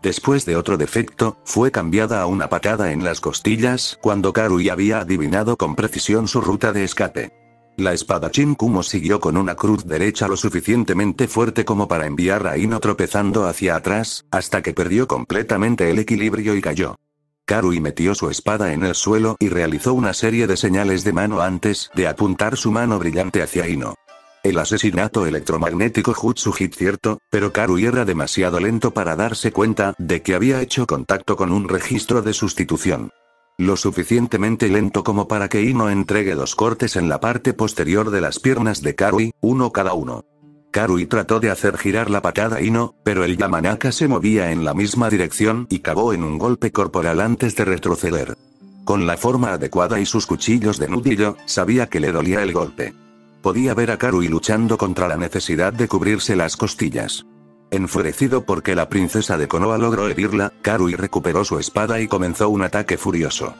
Después de otro defecto, fue cambiada a una patada en las costillas cuando Karui había adivinado con precisión su ruta de escape. La espadachín Kumo siguió con una cruz derecha lo suficientemente fuerte como para enviar a Ino tropezando hacia atrás, hasta que perdió completamente el equilibrio y cayó. Karui metió su espada en el suelo y realizó una serie de señales de mano antes de apuntar su mano brillante hacia Ino. El asesinato electromagnético Jutsu hit cierto, pero Karui era demasiado lento para darse cuenta de que había hecho contacto con un registro de sustitución. Lo suficientemente lento como para que Ino entregue 2 cortes en la parte posterior de las piernas de Karui, uno cada uno. Karui trató de hacer girar la patada a Ino, pero el Yamanaka se movía en la misma dirección y cavó en un golpe corporal antes de retroceder. Con la forma adecuada y sus cuchillos de nudillo, sabía que le dolía el golpe. Podía ver a Karui luchando contra la necesidad de cubrirse las costillas. Enfurecido porque la princesa de Konoha logró herirla, Karui recuperó su espada y comenzó un ataque furioso.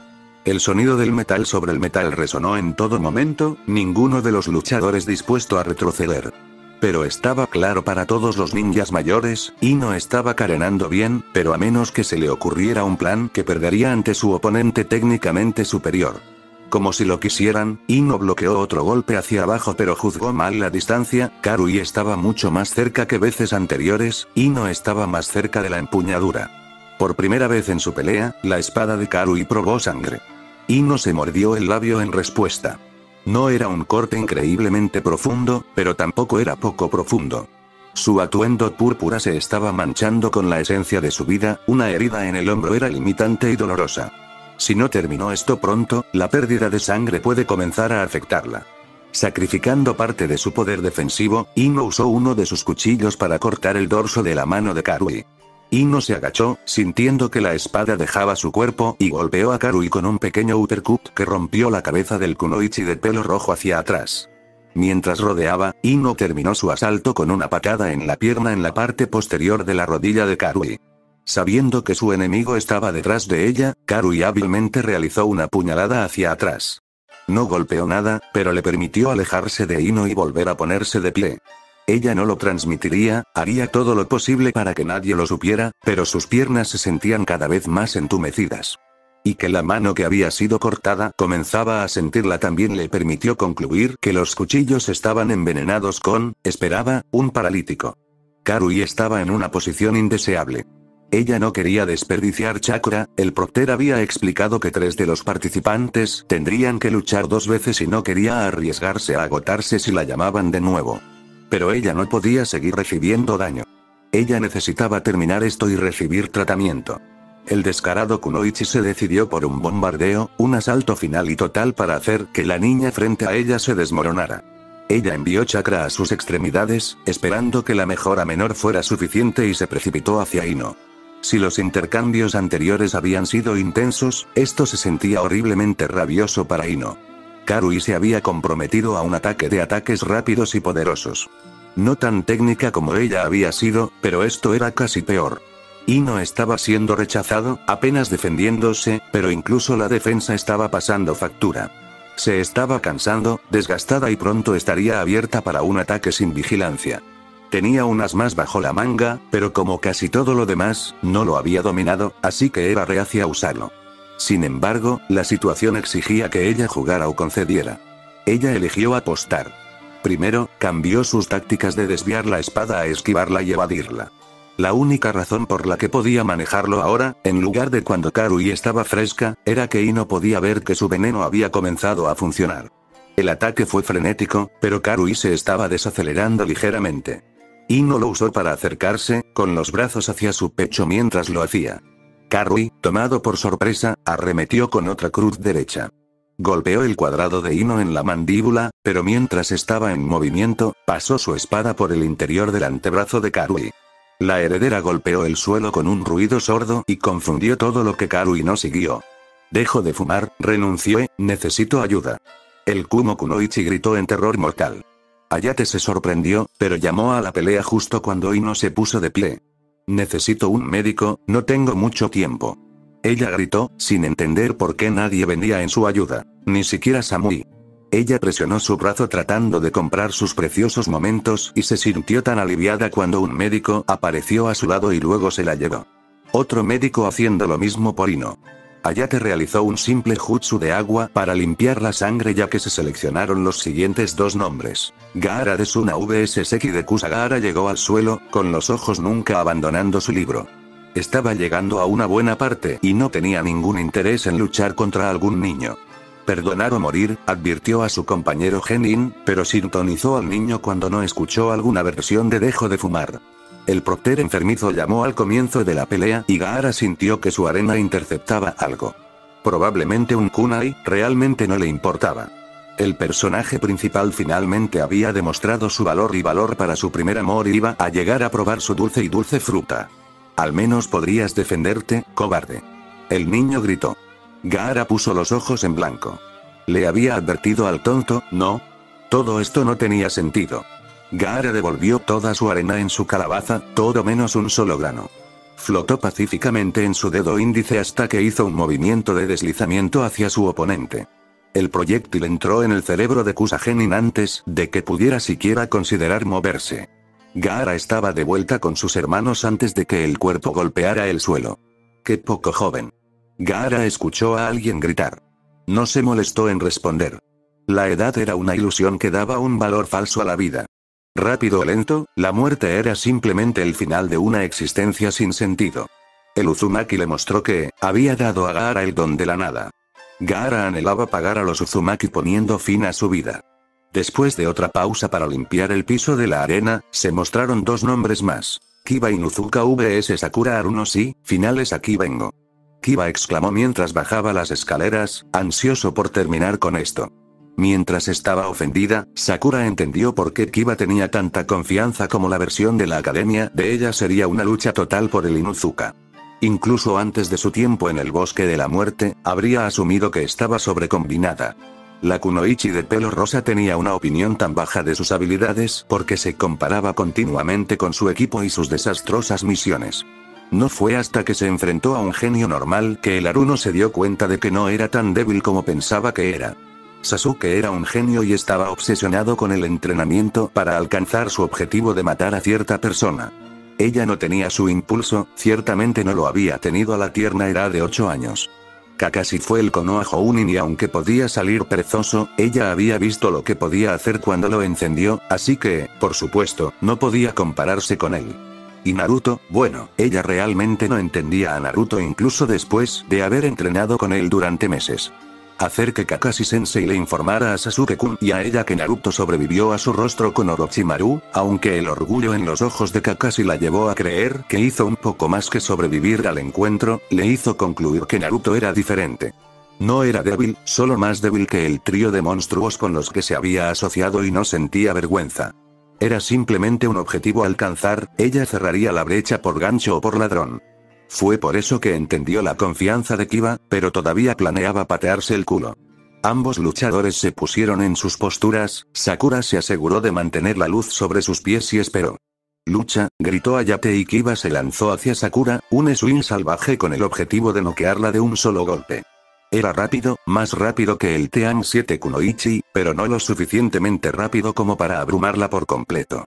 El sonido del metal sobre el metal resonó en todo momento, ninguno de los luchadores dispuesto a retroceder. Pero estaba claro para todos los ninjas mayores, Ino estaba carenando bien, pero a menos que se le ocurriera un plan que perdería ante su oponente técnicamente superior. Como si lo quisieran, Ino bloqueó otro golpe hacia abajo pero juzgó mal la distancia, Karui estaba mucho más cerca que veces anteriores, Ino estaba más cerca de la empuñadura. Por primera vez en su pelea, la espada de Karui probó sangre. Ino se mordió el labio en respuesta. No era un corte increíblemente profundo, pero tampoco era poco profundo. Su atuendo púrpura se estaba manchando con la esencia de su vida, una herida en el hombro era limitante y dolorosa. Si no terminó esto pronto, la pérdida de sangre puede comenzar a afectarla. Sacrificando parte de su poder defensivo, Ino usó uno de sus cuchillos para cortar el dorso de la mano de Karui. Ino se agachó, sintiendo que la espada dejaba su cuerpo, y golpeó a Karui con un pequeño uppercut que rompió la cabeza del kunoichi de pelo rojo hacia atrás. Mientras rodeaba, Ino terminó su asalto con una patada en la pierna en la parte posterior de la rodilla de Karui. Sabiendo que su enemigo estaba detrás de ella, Karui hábilmente realizó una puñalada hacia atrás. No golpeó nada, pero le permitió alejarse de Ino y volver a ponerse de pie. Ella no lo transmitiría, haría todo lo posible para que nadie lo supiera, pero sus piernas se sentían cada vez más entumecidas. Y que la mano que había sido cortada comenzaba a sentirla también le permitió concluir que los cuchillos estaban envenenados esperaba, un paralítico. Karui estaba en una posición indeseable. Ella no quería desperdiciar chakra, el Procter había explicado que 3 de los participantes tendrían que luchar 2 veces y no quería arriesgarse a agotarse si la llamaban de nuevo. Pero ella no podía seguir recibiendo daño. Ella necesitaba terminar esto y recibir tratamiento. El descarado kunoichi se decidió por un bombardeo, un asalto final y total para hacer que la niña frente a ella se desmoronara. Ella envió chakra a sus extremidades, esperando que la mejora menor fuera suficiente y se precipitó hacia Ino. Si los intercambios anteriores habían sido intensos, esto se sentía horriblemente rabioso para Ino. Karui se había comprometido a un ataque de ataques rápidos y poderosos. No tan técnica como ella había sido, pero esto era casi peor. Ino estaba siendo rechazado, apenas defendiéndose, pero incluso la defensa estaba pasando factura. Se estaba cansando, desgastada y pronto estaría abierta para un ataque sin vigilancia. Tenía unas más bajo la manga, pero como casi todo lo demás, no lo había dominado, así que era reacia a usarlo. Sin embargo, la situación exigía que ella jugara o concediera. Ella eligió apostar. Primero, cambió sus tácticas de desviar la espada a esquivarla y evadirla. La única razón por la que podía manejarlo ahora, en lugar de cuando Karui estaba fresca, era que Ino podía ver que su veneno había comenzado a funcionar. El ataque fue frenético, pero Karui se estaba desacelerando ligeramente. Ino lo usó para acercarse, con los brazos hacia su pecho mientras lo hacía. Karui, tomado por sorpresa, arremetió con otra cruz derecha. Golpeó el cuadrado de Ino en la mandíbula, pero mientras estaba en movimiento, pasó su espada por el interior del antebrazo de Karui. La heredera golpeó el suelo con un ruido sordo y confundió todo lo que Karui no siguió. Dejo de fumar, renuncié, necesito ayuda. El Kumo Kunoichi gritó en terror mortal. Hayate se sorprendió, pero llamó a la pelea justo cuando Ino se puso de pie. Necesito un médico, no tengo mucho tiempo. Ella gritó, sin entender por qué nadie venía en su ayuda, ni siquiera Samui. Ella presionó su brazo tratando de comprar sus preciosos momentos y se sintió tan aliviada cuando un médico apareció a su lado y luego se la llevó. Otro médico haciendo lo mismo por Ino. Hayate realizó un simple jutsu de agua para limpiar la sangre ya que se seleccionaron los siguientes 2 nombres. Gaara de Suna vs Seki de Kusagara llegó al suelo, con los ojos nunca abandonando su libro. Estaba llegando a una buena parte y no tenía ningún interés en luchar contra algún niño. Perdonar o morir, advirtió a su compañero Genin, pero sintonizó al niño cuando no escuchó alguna versión de Dejo de fumar. El Procter enfermizo llamó al comienzo de la pelea y Gaara sintió que su arena interceptaba algo. Probablemente un kunai, realmente no le importaba. El personaje principal finalmente había demostrado su valor y valor para su primer amor y iba a llegar a probar su dulce y dulce fruta. Al menos podrías defenderte, cobarde. El niño gritó. Gaara puso los ojos en blanco. Le había advertido al tonto, ¿no? Todo esto no tenía sentido. Gaara devolvió toda su arena en su calabaza, todo menos un solo grano. Flotó pacíficamente en su dedo índice hasta que hizo un movimiento de deslizamiento hacia su oponente. El proyectil entró en el cerebro de Kusagenin antes de que pudiera siquiera considerar moverse. Gaara estaba de vuelta con sus hermanos antes de que el cuerpo golpeara el suelo. ¡Qué poco joven! Gaara escuchó a alguien gritar. No se molestó en responder. La edad era una ilusión que daba un valor falso a la vida. Rápido o lento, la muerte era simplemente el final de una existencia sin sentido. El Uzumaki le mostró que había dado a Gaara el don de la nada. Gaara anhelaba pagar a los Uzumaki poniendo fin a su vida. Después de otra pausa para limpiar el piso de la arena, se mostraron dos nombres más. Kiba Inuzuka vs Sakura Haruno sí, finales aquí vengo. Kiba exclamó mientras bajaba las escaleras, ansioso por terminar con esto. Mientras estaba ofendida, Sakura entendió por qué Kiba tenía tanta confianza como la versión de la academia de ella sería una lucha total por el Inuzuka. Incluso antes de su tiempo en el bosque de la muerte, habría asumido que estaba sobrecombinada. La kunoichi de pelo rosa tenía una opinión tan baja de sus habilidades porque se comparaba continuamente con su equipo y sus desastrosas misiones. No fue hasta que se enfrentó a un genio normal que el Haruno se dio cuenta de que no era tan débil como pensaba que era. Sasuke era un genio y estaba obsesionado con el entrenamiento para alcanzar su objetivo de matar a cierta persona. Ella no tenía su impulso, ciertamente no lo había tenido a la tierna edad de 8 años. Kakashi fue el Konoha Jounin y aunque podía salir perezoso, ella había visto lo que podía hacer cuando lo encendió, así que, por supuesto, no podía compararse con él. Y Naruto, bueno, ella realmente no entendía a Naruto incluso después de haber entrenado con él durante meses. Hacer que Kakashi-sensei le informara a Sasuke-kun y a ella que Naruto sobrevivió a su rostro con Orochimaru, aunque el orgullo en los ojos de Kakashi la llevó a creer que hizo un poco más que sobrevivir al encuentro, le hizo concluir que Naruto era diferente. No era débil, solo más débil que el trío de monstruos con los que se había asociado y no sentía vergüenza. Era simplemente un objetivo a alcanzar, ella cerraría la brecha por gancho o por ladrón. Fue por eso que entendió la confianza de Kiba, pero todavía planeaba patearse el culo. Ambos luchadores se pusieron en sus posturas, Sakura se aseguró de mantener la luz sobre sus pies y esperó. ¡Lucha!, gritó Ayate y Kiba se lanzó hacia Sakura, un swing salvaje con el objetivo de noquearla de un solo golpe. Era rápido, más rápido que el Team 7 Kunoichi, pero no lo suficientemente rápido como para abrumarla por completo.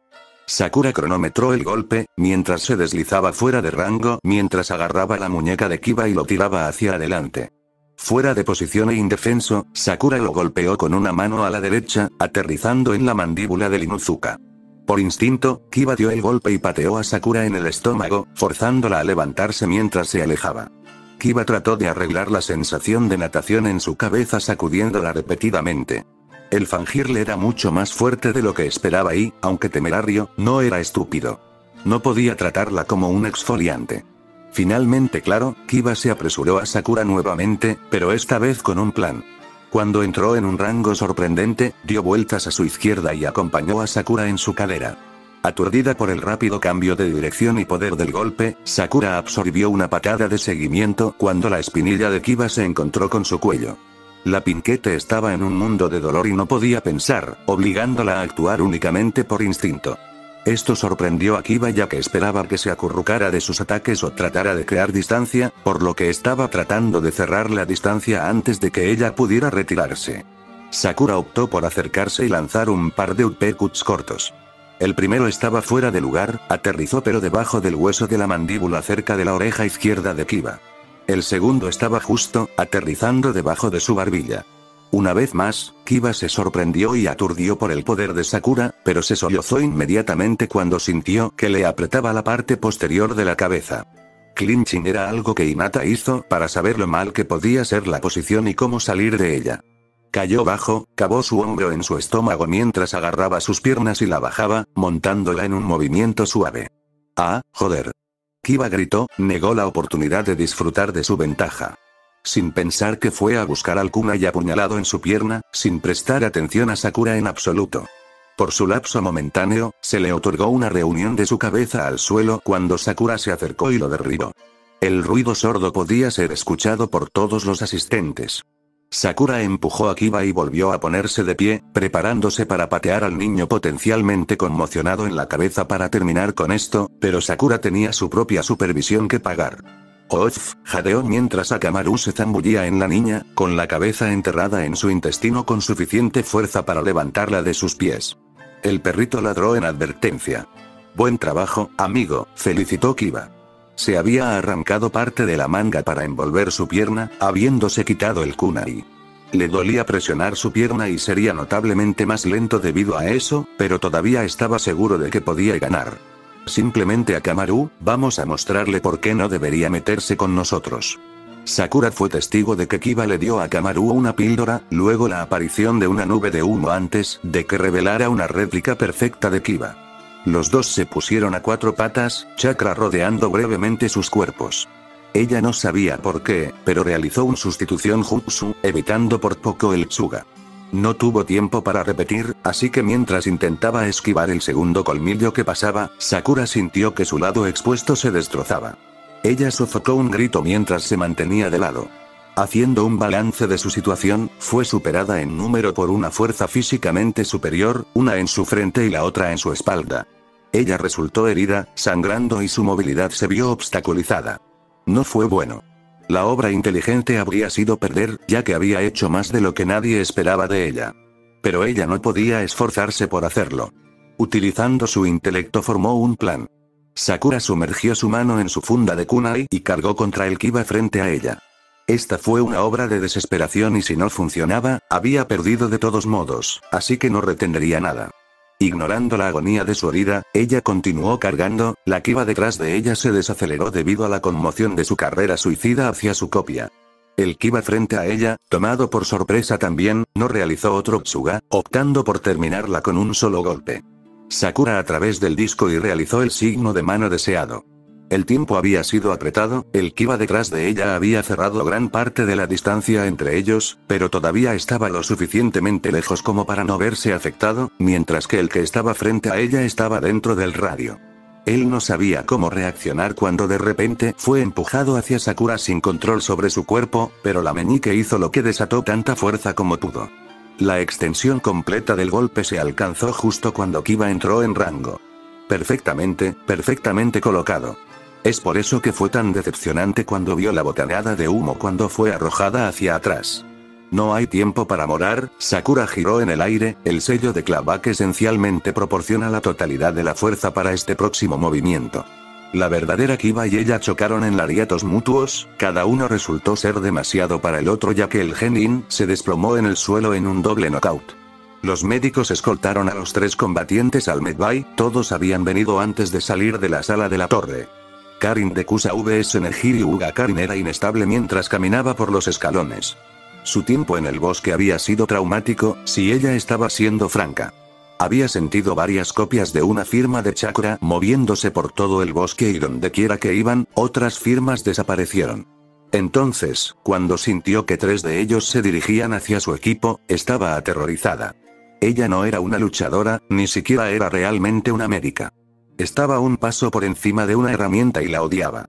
Sakura cronometró el golpe, mientras se deslizaba fuera de rango, mientras agarraba la muñeca de Kiba y lo tiraba hacia adelante. Fuera de posición e indefenso, Sakura lo golpeó con una mano a la derecha, aterrizando en la mandíbula del Inuzuka. Por instinto, Kiba dio el golpe y pateó a Sakura en el estómago, forzándola a levantarse mientras se alejaba. Kiba trató de arreglar la sensación de natación en su cabeza sacudiéndola repetidamente. El fangirl era mucho más fuerte de lo que esperaba y, aunque temerario, no era estúpido. No podía tratarla como un exfoliante. Finalmente, claro, Kiba se apresuró a Sakura nuevamente, pero esta vez con un plan. Cuando entró en un rango sorprendente, dio vueltas a su izquierda y acompañó a Sakura en su cadera. Aturdida por el rápido cambio de dirección y poder del golpe, Sakura absorbió una patada de seguimiento cuando la espinilla de Kiba se encontró con su cuello. La Pinquete estaba en un mundo de dolor y no podía pensar, obligándola a actuar únicamente por instinto. Esto sorprendió a Kiba ya que esperaba que se acurrucara de sus ataques o tratara de crear distancia, por lo que estaba tratando de cerrar la distancia antes de que ella pudiera retirarse. Sakura optó por acercarse y lanzar un par de uppercuts cortos. El primero estaba fuera de lugar, aterrizó pero debajo del hueso de la mandíbula cerca de la oreja izquierda de Kiba. El segundo estaba justo, aterrizando debajo de su barbilla. Una vez más, Kiba se sorprendió y aturdió por el poder de Sakura, pero se sollozó inmediatamente cuando sintió que le apretaba la parte posterior de la cabeza. Clinching era algo que Hinata hizo para saber lo mal que podía ser la posición y cómo salir de ella. Cayó bajo, cavó su hombro en su estómago mientras agarraba sus piernas y la bajaba, montándola en un movimiento suave. ¡Ah, joder! Kiba gritó, negó la oportunidad de disfrutar de su ventaja. Sin pensar que fue a buscar al kunai apuñalado en su pierna, sin prestar atención a Sakura en absoluto. Por su lapso momentáneo, se le otorgó una reunión de su cabeza al suelo cuando Sakura se acercó y lo derribó. El ruido sordo podía ser escuchado por todos los asistentes. Sakura empujó a Kiba y volvió a ponerse de pie, preparándose para patear al niño potencialmente conmocionado en la cabeza para terminar con esto, pero Sakura tenía su propia supervisión que pagar. Off, jadeó mientras Akamaru se zambullía en la niña, con la cabeza enterrada en su intestino con suficiente fuerza para levantarla de sus pies. El perrito ladró en advertencia. Buen trabajo, amigo, felicitó Kiba. Se había arrancado parte de la manga para envolver su pierna, habiéndose quitado el kunai. Le dolía presionar su pierna y sería notablemente más lento debido a eso, pero todavía estaba seguro de que podía ganar. Simplemente Akamaru, vamos a mostrarle por qué no debería meterse con nosotros. Sakura fue testigo de que Kiba le dio a Akamaru una píldora, luego la aparición de una nube de humo antes de que revelara una réplica perfecta de Kiba. Los dos se pusieron a cuatro patas, chakra rodeando brevemente sus cuerpos. Ella no sabía por qué, pero realizó un sustitución jutsu, evitando por poco el tsuga. No tuvo tiempo para repetir, así que mientras intentaba esquivar el segundo colmillo que pasaba, Sakura sintió que su lado expuesto se destrozaba. Ella sofocó un grito mientras se mantenía de lado. Haciendo un balance de su situación, fue superada en número por una fuerza físicamente superior, una en su frente y la otra en su espalda. Ella resultó herida, sangrando y su movilidad se vio obstaculizada. No fue bueno. La obra inteligente habría sido perder, ya que había hecho más de lo que nadie esperaba de ella. Pero ella no podía esforzarse por hacerlo. Utilizando su intelecto formó un plan. Sakura sumergió su mano en su funda de kunai y cargó contra el Kiba frente a ella. Esta fue una obra de desesperación y si no funcionaba, había perdido de todos modos, así que no retendría nada. Ignorando la agonía de su herida, ella continuó cargando, la Kiba detrás de ella se desaceleró debido a la conmoción de su carrera suicida hacia su copia. El Kiba frente a ella, tomado por sorpresa también, no realizó otro tsuga, optando por terminarla con un solo golpe. Sakura a través del disco y realizó el signo de mano deseado. El tiempo había sido apretado, el Kiba detrás de ella había cerrado gran parte de la distancia entre ellos, pero todavía estaba lo suficientemente lejos como para no verse afectado, mientras que el que estaba frente a ella estaba dentro del radio. Él no sabía cómo reaccionar cuando de repente fue empujado hacia Sakura sin control sobre su cuerpo, pero la meñique hizo lo que desató tanta fuerza como pudo. La extensión completa del golpe se alcanzó justo cuando Kiba entró en rango. Perfectamente colocado. Es por eso que fue tan decepcionante cuando vio la bocanada de humo cuando fue arrojada hacia atrás. No hay tiempo para morar, Sakura giró en el aire, el sello de Clavak esencialmente proporciona la totalidad de la fuerza para este próximo movimiento. La verdadera Kiba y ella chocaron en lariatos mutuos, cada uno resultó ser demasiado para el otro ya que el Genin se desplomó en el suelo en un doble knockout. Los médicos escoltaron a los tres combatientes al medbay, todos habían venido antes de salir de la sala de la torre. Karin de Kusa vs Nejiri Uga Karin era inestable mientras caminaba por los escalones. Su tiempo en el bosque había sido traumático, si ella estaba siendo franca. Había sentido varias copias de una firma de chakra moviéndose por todo el bosque y donde quiera que iban, otras firmas desaparecieron. Entonces, cuando sintió que tres de ellos se dirigían hacia su equipo, estaba aterrorizada. Ella no era una luchadora, ni siquiera era realmente una médica. Estaba un paso por encima de una herramienta y la odiaba.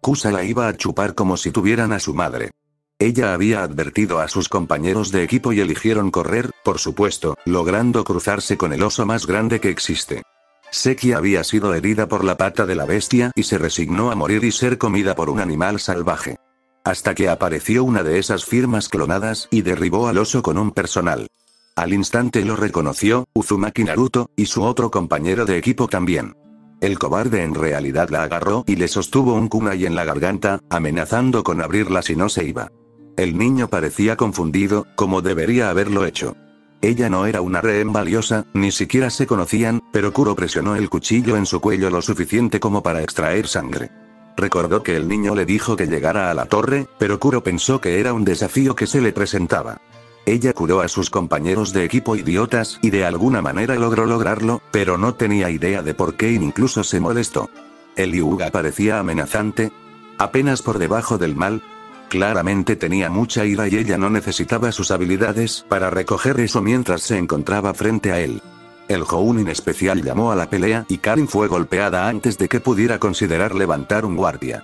Kusa la iba a chupar como si tuvieran a su madre. Ella había advertido a sus compañeros de equipo y eligieron correr, por supuesto, logrando cruzarse con el oso más grande que existe. Seki había sido herida por la pata de la bestia y se resignó a morir y ser comida por un animal salvaje. Hasta que apareció una de esas firmas clonadas y derribó al oso con un personal. Al instante lo reconoció, Uzumaki Naruto, y su otro compañero de equipo también. El cobarde en realidad la agarró y le sostuvo un kunai en la garganta, amenazando con abrirla si no se iba. El niño parecía confundido, como debería haberlo hecho. Ella no era una rehén valiosa, ni siquiera se conocían, pero Kuro presionó el cuchillo en su cuello lo suficiente como para extraer sangre. Recordó que el niño le dijo que llegara a la torre, pero Kuro pensó que era un desafío que se le presentaba. Ella curó a sus compañeros de equipo idiotas y de alguna manera logró lograrlo, pero no tenía idea de por qué e incluso se molestó. El Hyuga parecía amenazante. Apenas por debajo del mal. Claramente tenía mucha ira y ella no necesitaba sus habilidades para recoger eso mientras se encontraba frente a él. El Jounin especial llamó a la pelea y Karin fue golpeada antes de que pudiera considerar levantar un guardia.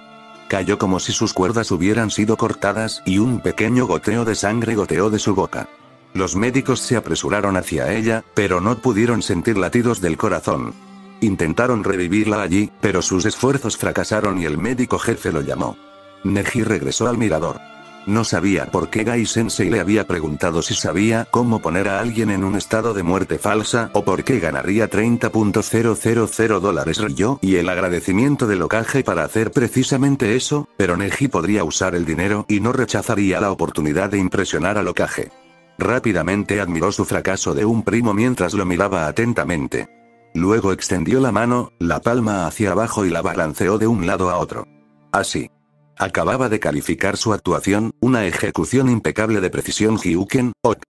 Cayó como si sus cuerdas hubieran sido cortadas y un pequeño goteo de sangre goteó de su boca. Los médicos se apresuraron hacia ella, pero no pudieron sentir latidos del corazón. Intentaron revivirla allí, pero sus esfuerzos fracasaron y el médico jefe lo llamó. Neji regresó al mirador. No sabía por qué Gai Sensei le había preguntado si sabía cómo poner a alguien en un estado de muerte falsa o por qué ganaría $30,000 Ryo y el agradecimiento del Hokage para hacer precisamente eso, pero Neji podría usar el dinero y no rechazaría la oportunidad de impresionar al Hokage. Rápidamente admiró su fracaso de un primo mientras lo miraba atentamente. Luego extendió la mano, la palma hacia abajo y la balanceó de un lado a otro. Así. Acababa de calificar su actuación, una ejecución impecable de precisión Hyuken, ok.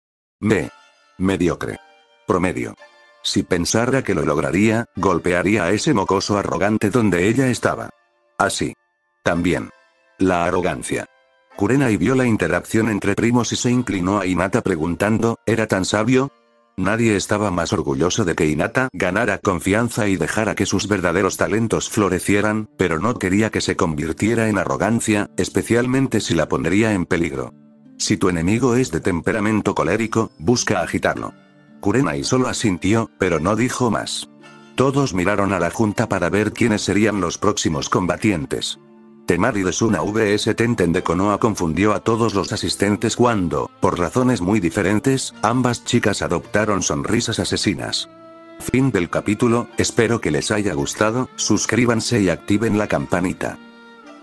Mediocre. Promedio. Si pensara que lo lograría, golpearía a ese mocoso arrogante donde ella estaba. Así. También. La arrogancia. Kurenai vio la interacción entre primos y se inclinó a Hinata preguntando, ¿era tan sabio? Nadie estaba más orgulloso de que Hinata ganara confianza y dejara que sus verdaderos talentos florecieran, pero no quería que se convirtiera en arrogancia, especialmente si la pondría en peligro. Si tu enemigo es de temperamento colérico, busca agitarlo. Kurenai solo asintió, pero no dijo más. Todos miraron a la junta para ver quiénes serían los próximos combatientes. Temari de Suna vs Tenten de Konoha confundió a todos los asistentes cuando, por razones muy diferentes, ambas chicas adoptaron sonrisas asesinas. Fin del capítulo, espero que les haya gustado, suscríbanse y activen la campanita.